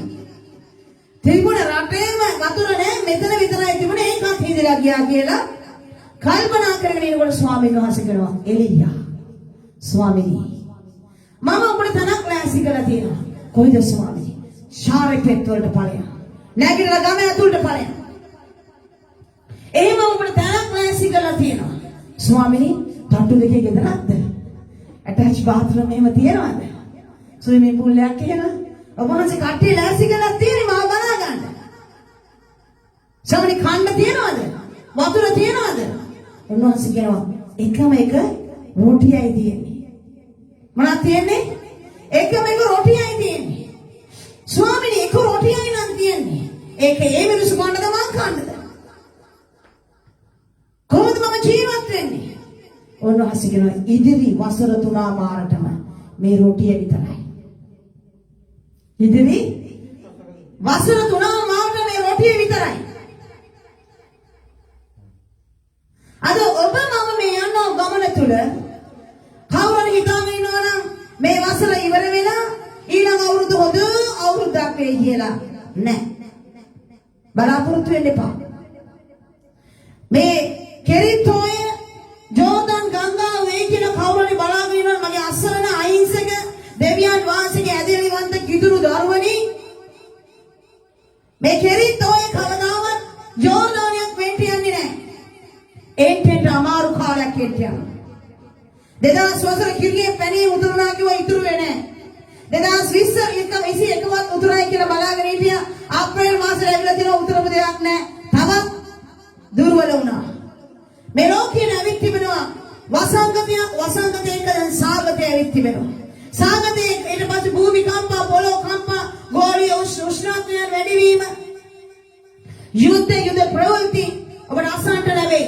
S1: තිබුණ රටේම වතුර නැහැ මෙතන විතරයි තිබුණේ ඒකත් හිඳිලා ගියා කියලා කල්පනා කරගෙන ඉනකොට ස්වාමීන් වහන්සේ කියනවා එලියා ස්වාමීනි මම ඔබට තනක් ලෑස්ති කරලා තියෙනවා කොයිද ස්වාමීනි ශාරිපෙත් වලට ඵලයක් නැගිටලා ගම ඇතුළට ඵලයන්. එහෙම ඔබට තැනක් ලෑස්ති කරලා තියෙනවා. ස්වාමීනි තට්ටු දෙකේ ගෙදරක්ද? ඇටච් බාත්රූම් එහෙම තියෙනවද? ස්විමින් pool එකක් එහෙම? ඔබ වහන්සේ කට්ටිය ලෑස්ති කරලා තියෙන්නේ මාව බලා ගන්න. ස්වාමීනි කන්න තියෙනවද? වතුර තියෙනවද? උන්වහන්සේ කියනවා එකම එක රොටියයි තියෙන්නේ. මොනවද තියෙන්නේ? එකම එක රොටියයි තියෙන්නේ. ස්වාමීනි එක රොටියයි නම් තියෙන්නේ. ඒක ඒ මිනිස්සු කන්නද මං කන්නද? කොහොමද මම ජීවත් වෙන්නේ? උන්වහන්සේ කියනවා ඉදිරි වසර 3 මාරටම මේ රොටිය විතරයි. ඉදිරි වසර 3 මාරට මේ රොටිය විතරයි. අද ඔබ මම මේ යන ගමන තුල කවුරුන් හිතාගෙන ඉන්නවා නම් මේ වසර ඉවර වෙලා ඊළඟ අවුරුදු හොඳ අවුරුද්දක් වෙයි කියලා නෑ. බලාපොරොත්තු වෙන්න එපා. මේ කෙරිතෝය ජෝර්දන් ගංගාව වෙයි කියලා කවුරුන් බලාගෙන ඉන්නවා මගේ අසරණ අහිංසක දෙවියන් වහන්සේගේ ඇදහිලිවන්ත කිතුරු දරුවනි මේ කෙරිතෝය කවදාවත් ජෝර්දානියක් වෙන්න යන්නේ නෑ. ඒන්ට අමාරු කාලයක් එන්න යනවා. 2000 වසර කිරියේ පැණි උතුරුනා කිව්වා ඉතුරු වෙන්නේ නැහැ. 2020 එකවත් උතුරයි කියලා බලාගෙන හිටියා. අප්‍රේල් මාසෙට ඇවිල්ලා තියෙන උතුරපු දෙයක් නැහැ. තවත් දුර්වල වුණා. මේ ලෝකේ ඇවිත් තිබෙනවා වසංගතයක දැන් සාගතය ඇවිත් තිබෙනවා. සාගතයේ ඊට පස්සේ භූමිකම්ප පොළොව කම්ප ගෝලීය උෂ්ණත්වය වැඩිවීම යුද්ධ ප්‍රවෘත්ති ඔබට අසන්නට ලැබේ.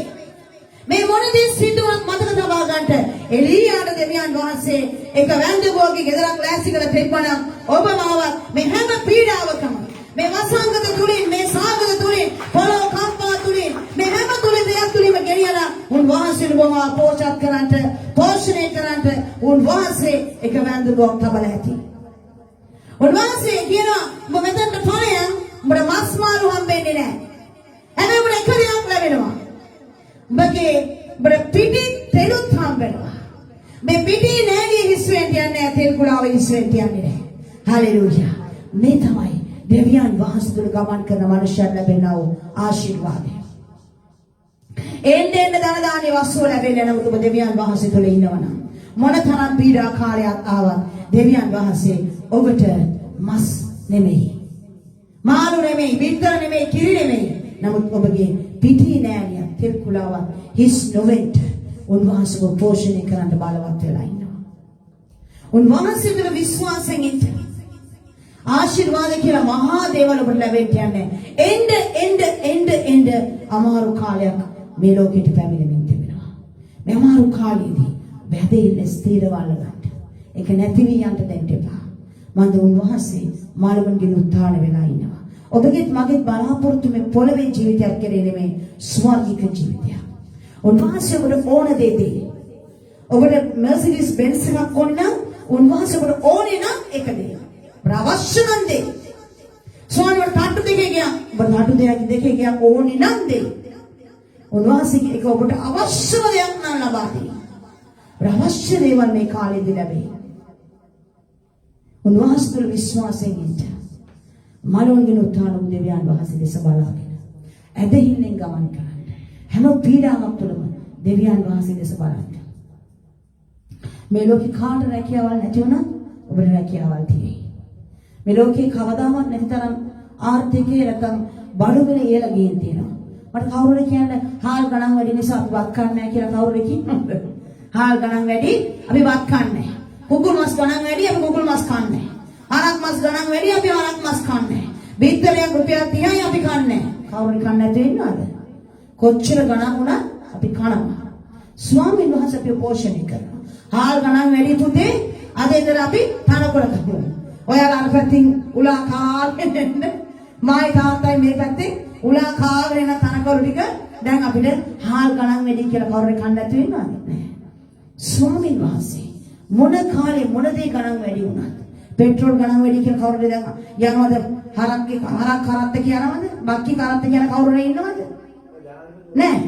S1: මේ මොනදී සිදුවක් මතක තබා ගන්නට එලියාට දෙවියන් වහන්සේ එක වැන්දගෝගේ ගෙදරක් ලෑස්ති කරලා තිබ්බනම් ඔබ මාවත් මේ හැම පීඩාවකම මේ වසංගත තුලින් මේ සාගත තුලින් පොළොව කම්පා තුලින් මේ හැම තුලින් දෙයක් තුලින්ම ගෙනියලා උන්වහන්සේ ඔබව පෝෂණය කරන්නට පෝෂණය කරන්නට උන්වහන්සේ එක වැන්දගෝක් තබලා ඇති. උන්වහන්සේ කියනවා ඔබ මෙතනට ඵලයන් ඔබට මස් මාළු හම්බෙන්නේ නැහැ. හැබැයි ඔබට එක දෙයක් ලැබෙනවා. බගේ පිටි තෙලුත් හම්බෙනවා. මේ පිටි නෑනේ හිස්වෙන්න යන්නේ නැහැ. තෙල් කුඩාව හිස්වෙන්න යන්නේ නැහැ. හලෙලූයා. මේ තමයි දෙවියන් වහන්සේ තුල ගමන් කරන මනුෂ්‍යයන් ලැබෙනා වූ ආශිර්වාදය. එන්න ධන දානේ වස්තුව ලැබෙන්නේ නමුත් ඔබ දෙවියන් වහන්සේ තුල ඉන්නවනම් මොනතරම් පීඩා කාලයක් ආවත් දෙවියන් වහන්සේ ඔබට මස් නෙමෙයි. මාළු නෙමෙයි, බිත්තර නෙමෙයි, කිරි නෙමෙයි. නමුත් ඔබගේ පිටි නෑනිය තෙල් කුලාව හිස් නොවෙන්න උන්වහන්සේව පෝෂණය කරන්න බලවත් වෙලා ඉන්නවා. උන්වහන්සේ තුළ විශ්වාසයෙන් ඉන්න ආශිර්වාද කියලා මහා දේවල් ඔබට ලැබෙන්න යන්නේ. එන්න අමාරු කාලයක් මේ ලෝකෙට පැමිණෙමින් තිබෙනවා. මේ අමාරු කාලෙදී බැදෙන්න ස්ථිරවල ගන්න. ඒක නැති වී යන්න දෙන්න එපා. මන්ද උන්වහන්සේ මාළවන්ගේ උත්හාන වෙලා ඉන්නවා. ඔබගේ මගේ බලාපොරොත්තු මේ පොළවේ ජීවිතයක් කෙරේ නෙමෙයි ස්වර්ගික ජීවිතයක්. උන්වහන්සේ ඔබට ඕන දේ දෙයි. ඔබට මර්සිඩීස් බෙන්ස් එකක් ඕන නම් උන්වහන්සේ ඔබට ඕනේ නම් ඒක දෙයි. අවශ්‍ය නම් දෙයි. ස්වාමීන් වහන්සේ දෙකේ ගියා. ඔබ නාටු දෙකේ ගියා ඕනේ නම් දෙයි. උන්වහන්සේ ඒක ඔබට අවශ්‍යම දෙයක් නම් ලබා දෙයි. අවශ්‍ය දේවල් මේ කාලෙදී ලැබේ. උන්වහන්සේ තුළ විශ්වාසයෙන් ඉන්න. මනෝන්ගෙන උත්හාන වූ දෙවියන් වහන්සේ දෙස බලාගෙන ඇදහිල්ලෙන් ගමන් කරන්න. හැම පීඩාවක් තුළම දෙවියන් වහන්සේ දෙස බලන්න. මේ ලෝකේ කාට රැකියාවල් නැති වුණත් ඔබට රැකියාවල් තියෙයි. මේ ලෝකේ කවදාවත් නැති තරම් ආර්ථිකයේ නැත්නම් බඩු මිල ඉහළ ගිහින් තියෙනවා. මට කවුරුද කියන්නේ හාල් ගණන් වැඩි නිසා අපි වත් කන්නේ නැහැ කියලා කවුරුද කිව්වද? හාල් ගණන් වැඩි අපි වත් කන්නේ නැහැ. කුකුල් මස් ගණන් වැඩි අපි කුකුල් මස් කන්නේ නැහැ. හරක් මස් ගණන් වැඩි අපි හරක් මස් කන්නේ. බිත්තරයක් රුපියල් 30යි අපි කන්නේ. කවුරුද කන්නේ නැති ඉන්නවද? කොච්චර ගණන් වුණත් අපි කනවා. ස්වාමීන් වහන්සේ අපිව පෝෂණය කරනවා. හාල් ගණන් වැඩි පුතේ අද ඉඳන් අපි තනකොළ කනවා. ඔයාලා අර පැත්තෙන් උලා කාගෙන එන්න. මායි තාත්තයි මේ පැත්තෙන් උලා කාගෙන එන තනකොළ ටික දැන් අපිට හාල් ගණන් වැඩි කියලා කවුරුද කන්නේ නැති ඉන්නවද? නැහැ. ස්වාමීන් වහන්සේ මොන කාලේ මොන දේ ගණන් වැඩි වුණත් පෙට්‍රෝල් ගණන් වැඩි කියලා කවුරුද දැන් යනවද? හරක් කරත්ත කියනවද? බක්කි කරත්ත කියන කවුරුද ඉන්නවද? නෑ.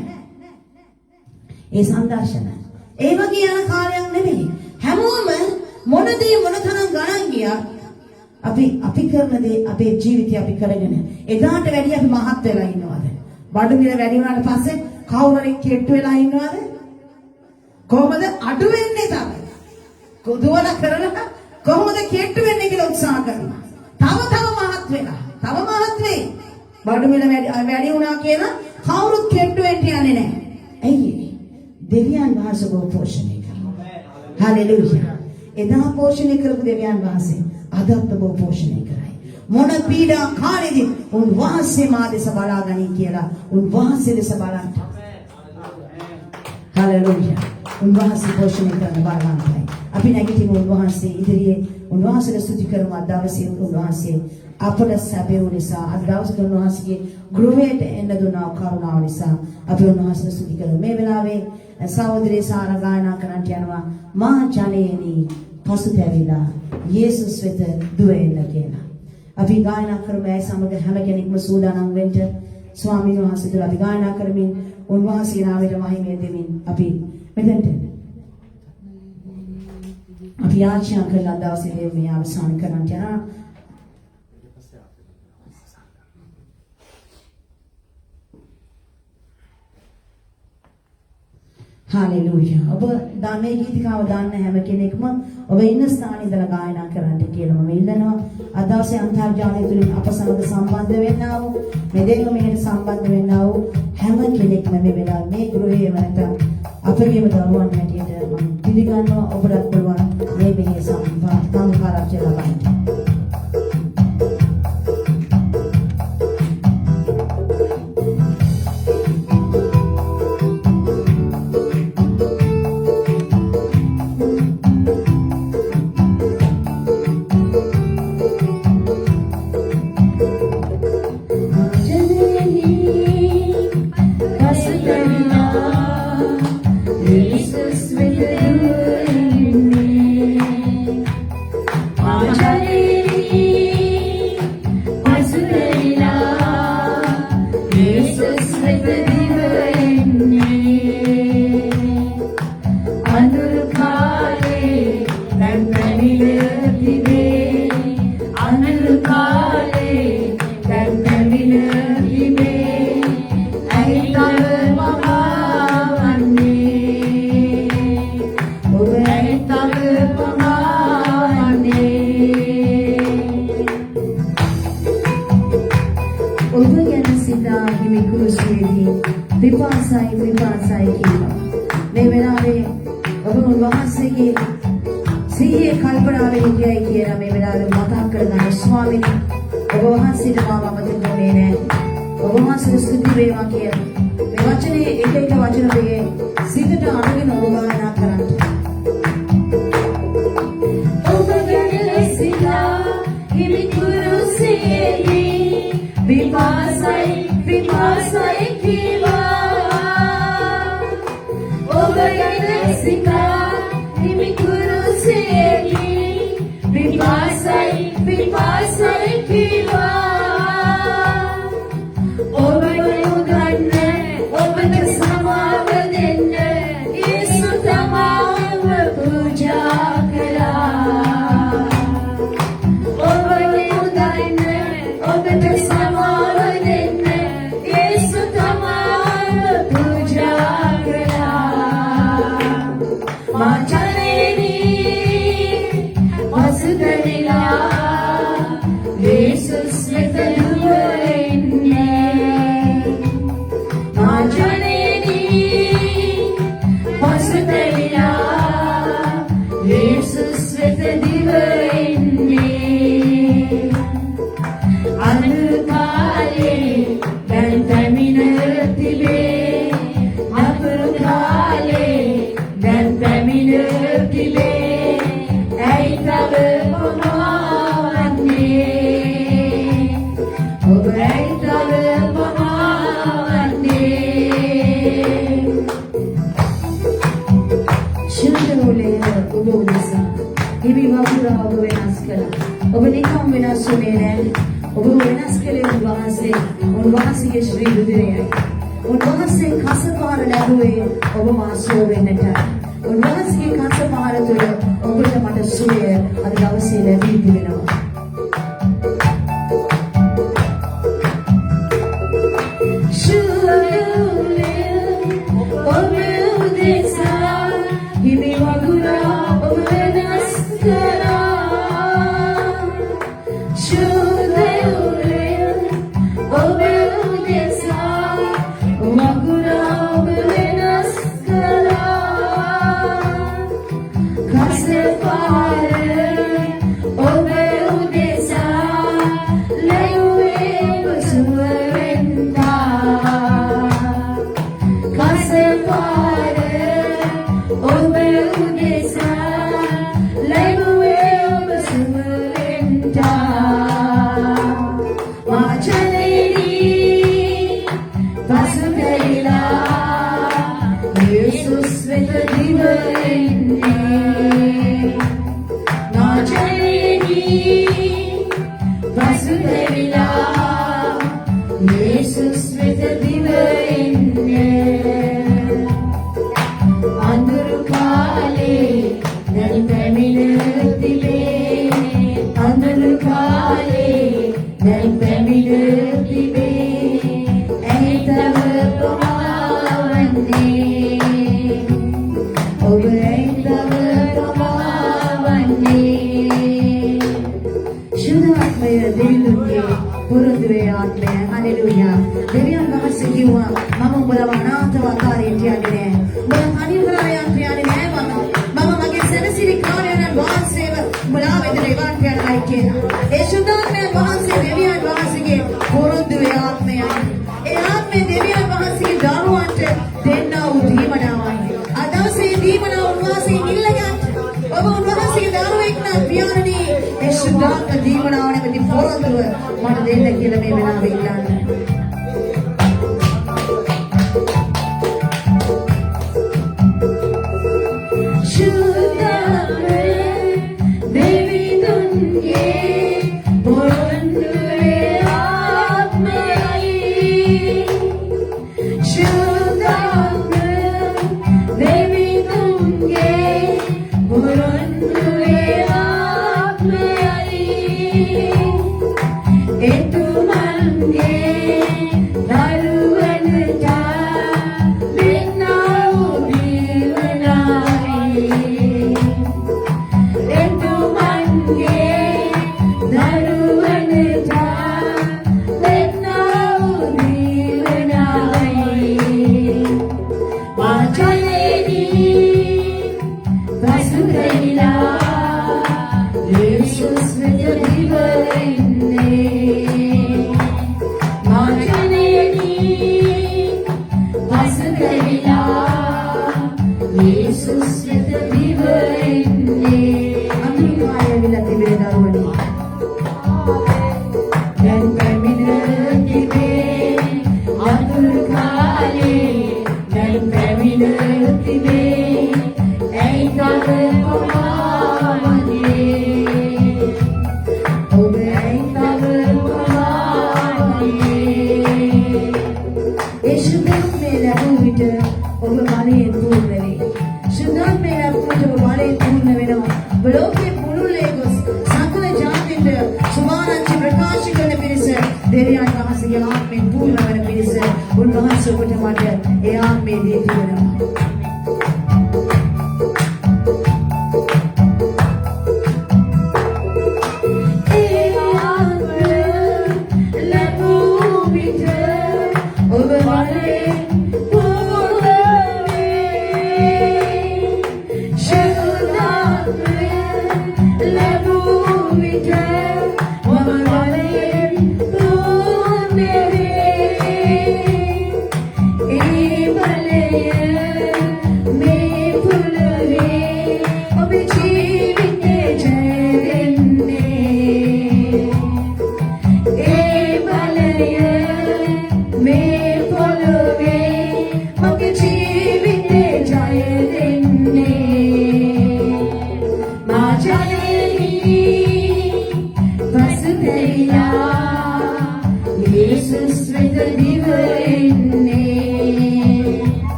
S1: ඒ සංදර්ශන. ඒ වගේ යන කාලයක් නෙමෙයි. හැමෝම මොන දේ මොන තරම් ගණන් ගියා අපි කරන දේ අපේ ජීවිතය අපි කරගෙන එදාට වැඩි අපි මහත් වෙලා ඉන්නවද? බඩු මිල වැඩි වුණාට පස්සේ කවුරුරෙක් කෙට්ටු වෙලා ඉන්නවද? කොහොමද අඩු වෙන්නේ තමයි? කොදුවල කරලා කොහොමද කෙට්ටු වෙන්නේ කියලා උත්සාහ කරනවා. තව මහත් වෙලා. තව මහත් වෙයි. බඩු මිල වැඩි වුණා කියලා කවුරුත් කෙට්ටු වෙන්න යන්නේ නැහැ. ඇයි? දෙවියන් වහන්සේ පෝෂණය කරනවා. හalleluya. එදා පෝෂණය කරපු දෙවියන් වහන්සේ අදත් ඔබ පෝෂණය කරයි. මොන පීඩා කාලෙදී උන්වහන්සේ මා දෙස බලාගනි කියලා උන්වහන්සේ දෙස බලන්න. හalleluya. උන්වහන්සේ පෝෂණය කරන බලන්නයි. අපි නැගිටිමු උන්වහන්සේ ඉදිරියේ උන්වහන්සේට ස්තුති කරමු. අද දවසේ උන්වහන්සේ අපට සැපයු නිසා අද දවසේ උන්වහන්සේගේ ගෘහයට එන්න දුන්නා කරුණාව නිසා අපි උන්වහන්සේට ස්තුති කරමු. මේ වෙලාවේ සහෝදරී සාරා ගායනා කරන්නට යනවා මා ජනේනි පසුතැවිලා යේසුස් වෙත දුව එන්න කියලා. අපි ගායනා කරමු. ඒ සමග හැම කෙනෙක්ම සූදානම් වෙන්න ස්වාමීන් වහන්සේට අපි ගායනා කරමින් උන්වහන්සේගේ නාමයට මහිමය දෙමින් අපි මෙතනට අපි යාචනා කළා දවසේ මේ අවසන් කරන්නට යනවා. හalleluya. ඔබ මේ ගීතිකාව දාන්න හැම කෙනෙක්ම ඔබ ඉන්න ස්ථානයේ ඉඳලා ගායනා කරන්න කියලා මම ඉල්ලනවා. අද දවසේ අන්තර්ජාලය තුලින් අප සමග සම්බන්ධ වෙන්නා වූ මේ දෙක මෙහෙට සම්බන්ධ වෙන්නා වූ හැම කෙනෙක්ම මේ වෙලාවේ මේ ගෘහයේ නැත්නම් අපගේම දරුවන් හැටියට මම පිළිගන්නවා. ඔබට පුළුවන් මේ මෙහෙ සම්පාරාජ්‍ය ලබන්න. විපාසයි කියනවා. මේ වෙලාවේ ඔබ උන්වහන්සේගේ සිහියේ කල්පනාවෙන් ඉන්නේ කියලා මේ වෙලාවේ මතක් කරගන්න ස්වාමීනි. ඔබ වහන්සේට මම අමතකුනේ නෑ. ඔබ වහන්සේ ස්තුති වේවා කියලා. මේ වචනේ එක වචන දෙකේ සිතට අරගෙන ඔබ ගායනා කරන්න. ඔබ ගැන සිතා හිමි කුරුසියේ විපාසයි කියවා. ඔබ ගැන සිතා හිමි කුරුසියේ විපාසයි කියවා. ඔබ ගන්න ඔබට සමාව දෙන්න යේසු තමාව පූජා කළා. ඔබ ගන්න ඔබට සමාව දෙන්න යේසු තමාව පූජා කළා. මා ජනේනි පසුතැවිලා යේසුස් වෙත දුව එන්නේ. මා ජනේනි පසුතැවිලා යේසුස් වෙත දිව එන්නේ. අනුර කාලේ දැන් පැමිණ තිබේ. අපුරු කාලේ දැන් පැමිණ තිබේ. ඇයි තව පමාවන්නේ? ඔබ ඇයි තව පමාවන්නේ? ශුද්ධෝලේ ඔබ උදෙසා හිමි වපුරා ඔබ වෙනස් කළා. ඔබ නිකම් වෙනස් වුණේ නැහැ. ඔබ වෙනස් කළේ උන්වහන්සේගේ ශ්‍රී රුධිරයයි. උන්වහන්සේ කසපාර ලැබුවේ ඔබ මාසෝ වෙන්නට. උන්වහන්සේගේ කසපාර තුළ ඔබට මට සුවය අද දවසේ ලැබී තිබෙනවා.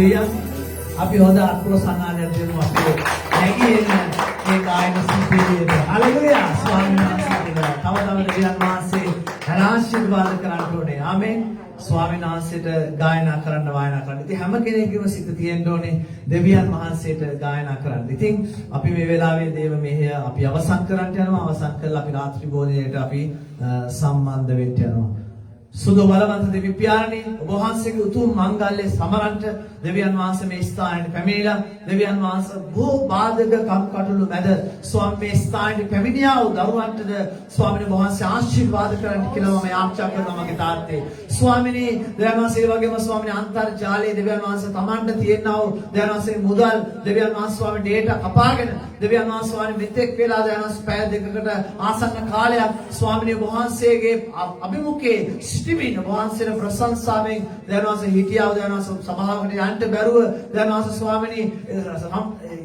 S3: හලෙලුයා. අපි හොඳ අත්පොල සන්නාදයක් දෙමු අපේ නැගී එන මේ ගායන ශිල්පියෙකුට. හලෙලුයා. ස්වාමීන් වහන්සේට තව දෙවියන් වහන්සේ ආශිර්වාද කරන්න ඕනේ. ආමෙන්. ස්වාමීන් වහන්සේට ගායනා කරන්න වායනා කරන්න. ඉතින් හැම කෙනෙකුගේම සිත තියෙන්න ඕනේ දෙවියන් වහන්සේට ගායනා කරන්න. ඉතින් අපි මේ වෙලාවේ දේව මෙහෙය අපි අවසන් කරන්න යනවා. අවසන් කරලා අපි රාත්‍රී භෝජනයට අපි සම්බන්ධ වෙන්න යනවා. සුදු බලවන්ත දෙවි පියාණනි ඔබ වහන්සේගේ උතුම් මංගල්‍ය සමරන්ට දෙවියන් වහන්සේ මේ ස්ථානයට පැමිණිලා දෙවියන් වහන්සේ බොහෝ බාධක කම්කටොළු මැද ස්වාමී මේ ස්ථානයට පැමිණියා වූ දරුවන්ටද ස්වාමීන් වහන්සේ ආශිර්වාද කරන්න කියලා මම යාචනා කරනවා මගේ තාත්තේ ස්වාමීනි දෙවියන් වහන්සේ වගේම ස්වාමීන් අන්තර්ජාලයේ දෙවියන් වහන්සේ තමන්ට තියෙනා වූ දෙවියන් වහන්සේ මුදල් දෙවියන් වහන්සේ ස්වාමීන් ඩේටා කපාගෙන දෙවියන් වහන්සේ ස්වාමීන් මෙතෙක් වෙලා දෙවියන් වහන්සේ පැය දෙකකට ආසන්න කාලයක් ස්වාමීන් වහන්සේගේ අභිමුඛයේ ස්ටිමින් වහන්සේට ප්‍රශංසාවෙන් දයනවාස හිටියාව දයනවාස සභාවකට යන්න බැරුව දයනවාස ස්වාමීනි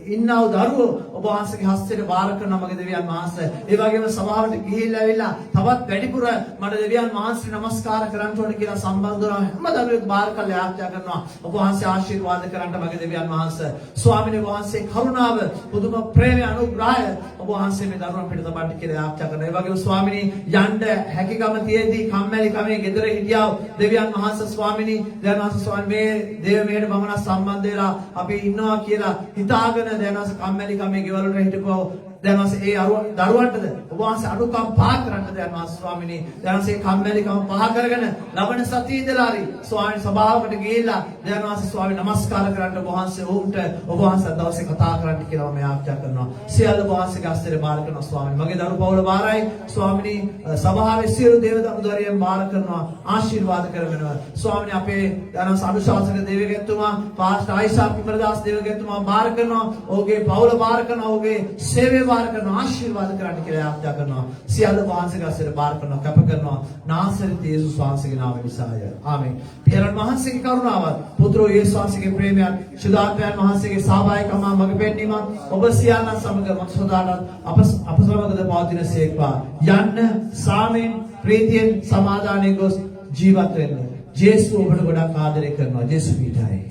S3: ඉන්නව දරුවෝ ඔබ වහන්සේගේ හස්තයට බාර කරනවා මගේ දෙවියන් වහන්සේ. ඒ වගේම සභාවට ගිහිල්ලා ඇවිල්ලා තවත් වැඩිපුර මට දෙවියන් වහන්සේ නමස්කාර කරන්න ඕනේ කියලා සම්බන්ධ වෙනවා. හැම දරුවෙක් බාර කරලා යාඥා කරනවා. ඔබ වහන්සේ ආශිර්වාද කරන්න මගේ දෙවියන් වහන්සේ. ස්වාමීන් වහන්සේ කරුණාව පුදුම ප්‍රේම අනුග්‍රහය ඔබ වහන්සේ මේ දරුවන් පිට තබන්න කියලා යාඥා කරනවා. ඒ වගේම ස්වාමීනි යන්න හැකියකම තියෙද්දී කම්මැලි කමේ ගෙදර හිටියා දෙවියන් වහන්සේ ස්වාමීනි දෙවියන් වහන්සේ ස්වාමීන් මේ දේව මෙහෙට බමන සම්බන්ධ වෙලා අපි ඉන්නවා කියලා හිතාගෙන දෙවියන් වහන්සේ කම්මැලි කමේ ගෙවල් වලට හිටපුවා දෙවියන් වහන්සේ ඒ දරුවන්ටද ඔබ වහන්සේ අඩුකම් පහ කරන්න දෙවියන් වහන්සේ ස්වාමීනි දෙවියන් වහන්සේ කම්මැලිකම පහ කරගෙන ලබන සතිය ඉඳලා හරි ස්වාමීන් සභාවකට ගිහිල්ලා දෙවියන් වහන්සේ ස්වාමීන් නමස්කාර කරන්න ඔබ වහන්සේ උන්ට ඔබ වහන්සේ දවසේ කතා කරන්න කියලා මම ආඥා කරනවා සියලු ඔබ වහන්සේගේ හස්තේ බාර කරනවා ස්වාමීන් මගේ දරු පවුල බාරයි ස්වාමීනි සභාවේ සියලු දේවදූතයන් බාර කරනවා ආශිර්වාද කරගෙනවා ස්වාමීනි අපේ යන අනුශාසක දේවගෙතුමා පාස්ටර් ආයිෂා පිමරදාස් දේවගෙතුමා බාර කරනවා ඔහුගේ පවුල බාර කරනවා ඔහුගේ සේවය බාර කරනවා ආශිර්වාද කරන්න කියලා ආඥා කරනවා සියලු වහන්සේගේ හස්තේ බාර කරනවා කැප කරනවා නාසරිත යේසුස් වහන්සේගේ නාමයෙන් විසාය ආමෙන් පියරන් වහන්සේගේ කරුණාවත් පුත්‍රෝ යේසුස් වහන්සේගේ ප්‍රේමයත් සුදාත්මයන් වහන්සේගේ සහභාගීකම මඟ පෙන්වීමත් ඔබ සියල්ලන් සමග මක්සදාට අප සමගද පවතින සේක්වා යන්න සාමෙන් ප්‍රීතියෙන් සමාදානයෙන් ගොස් ජීවත් වෙන්න ජේසු ඔබට ගොඩක් ආදරය කරනවා ජේසු පීඨයි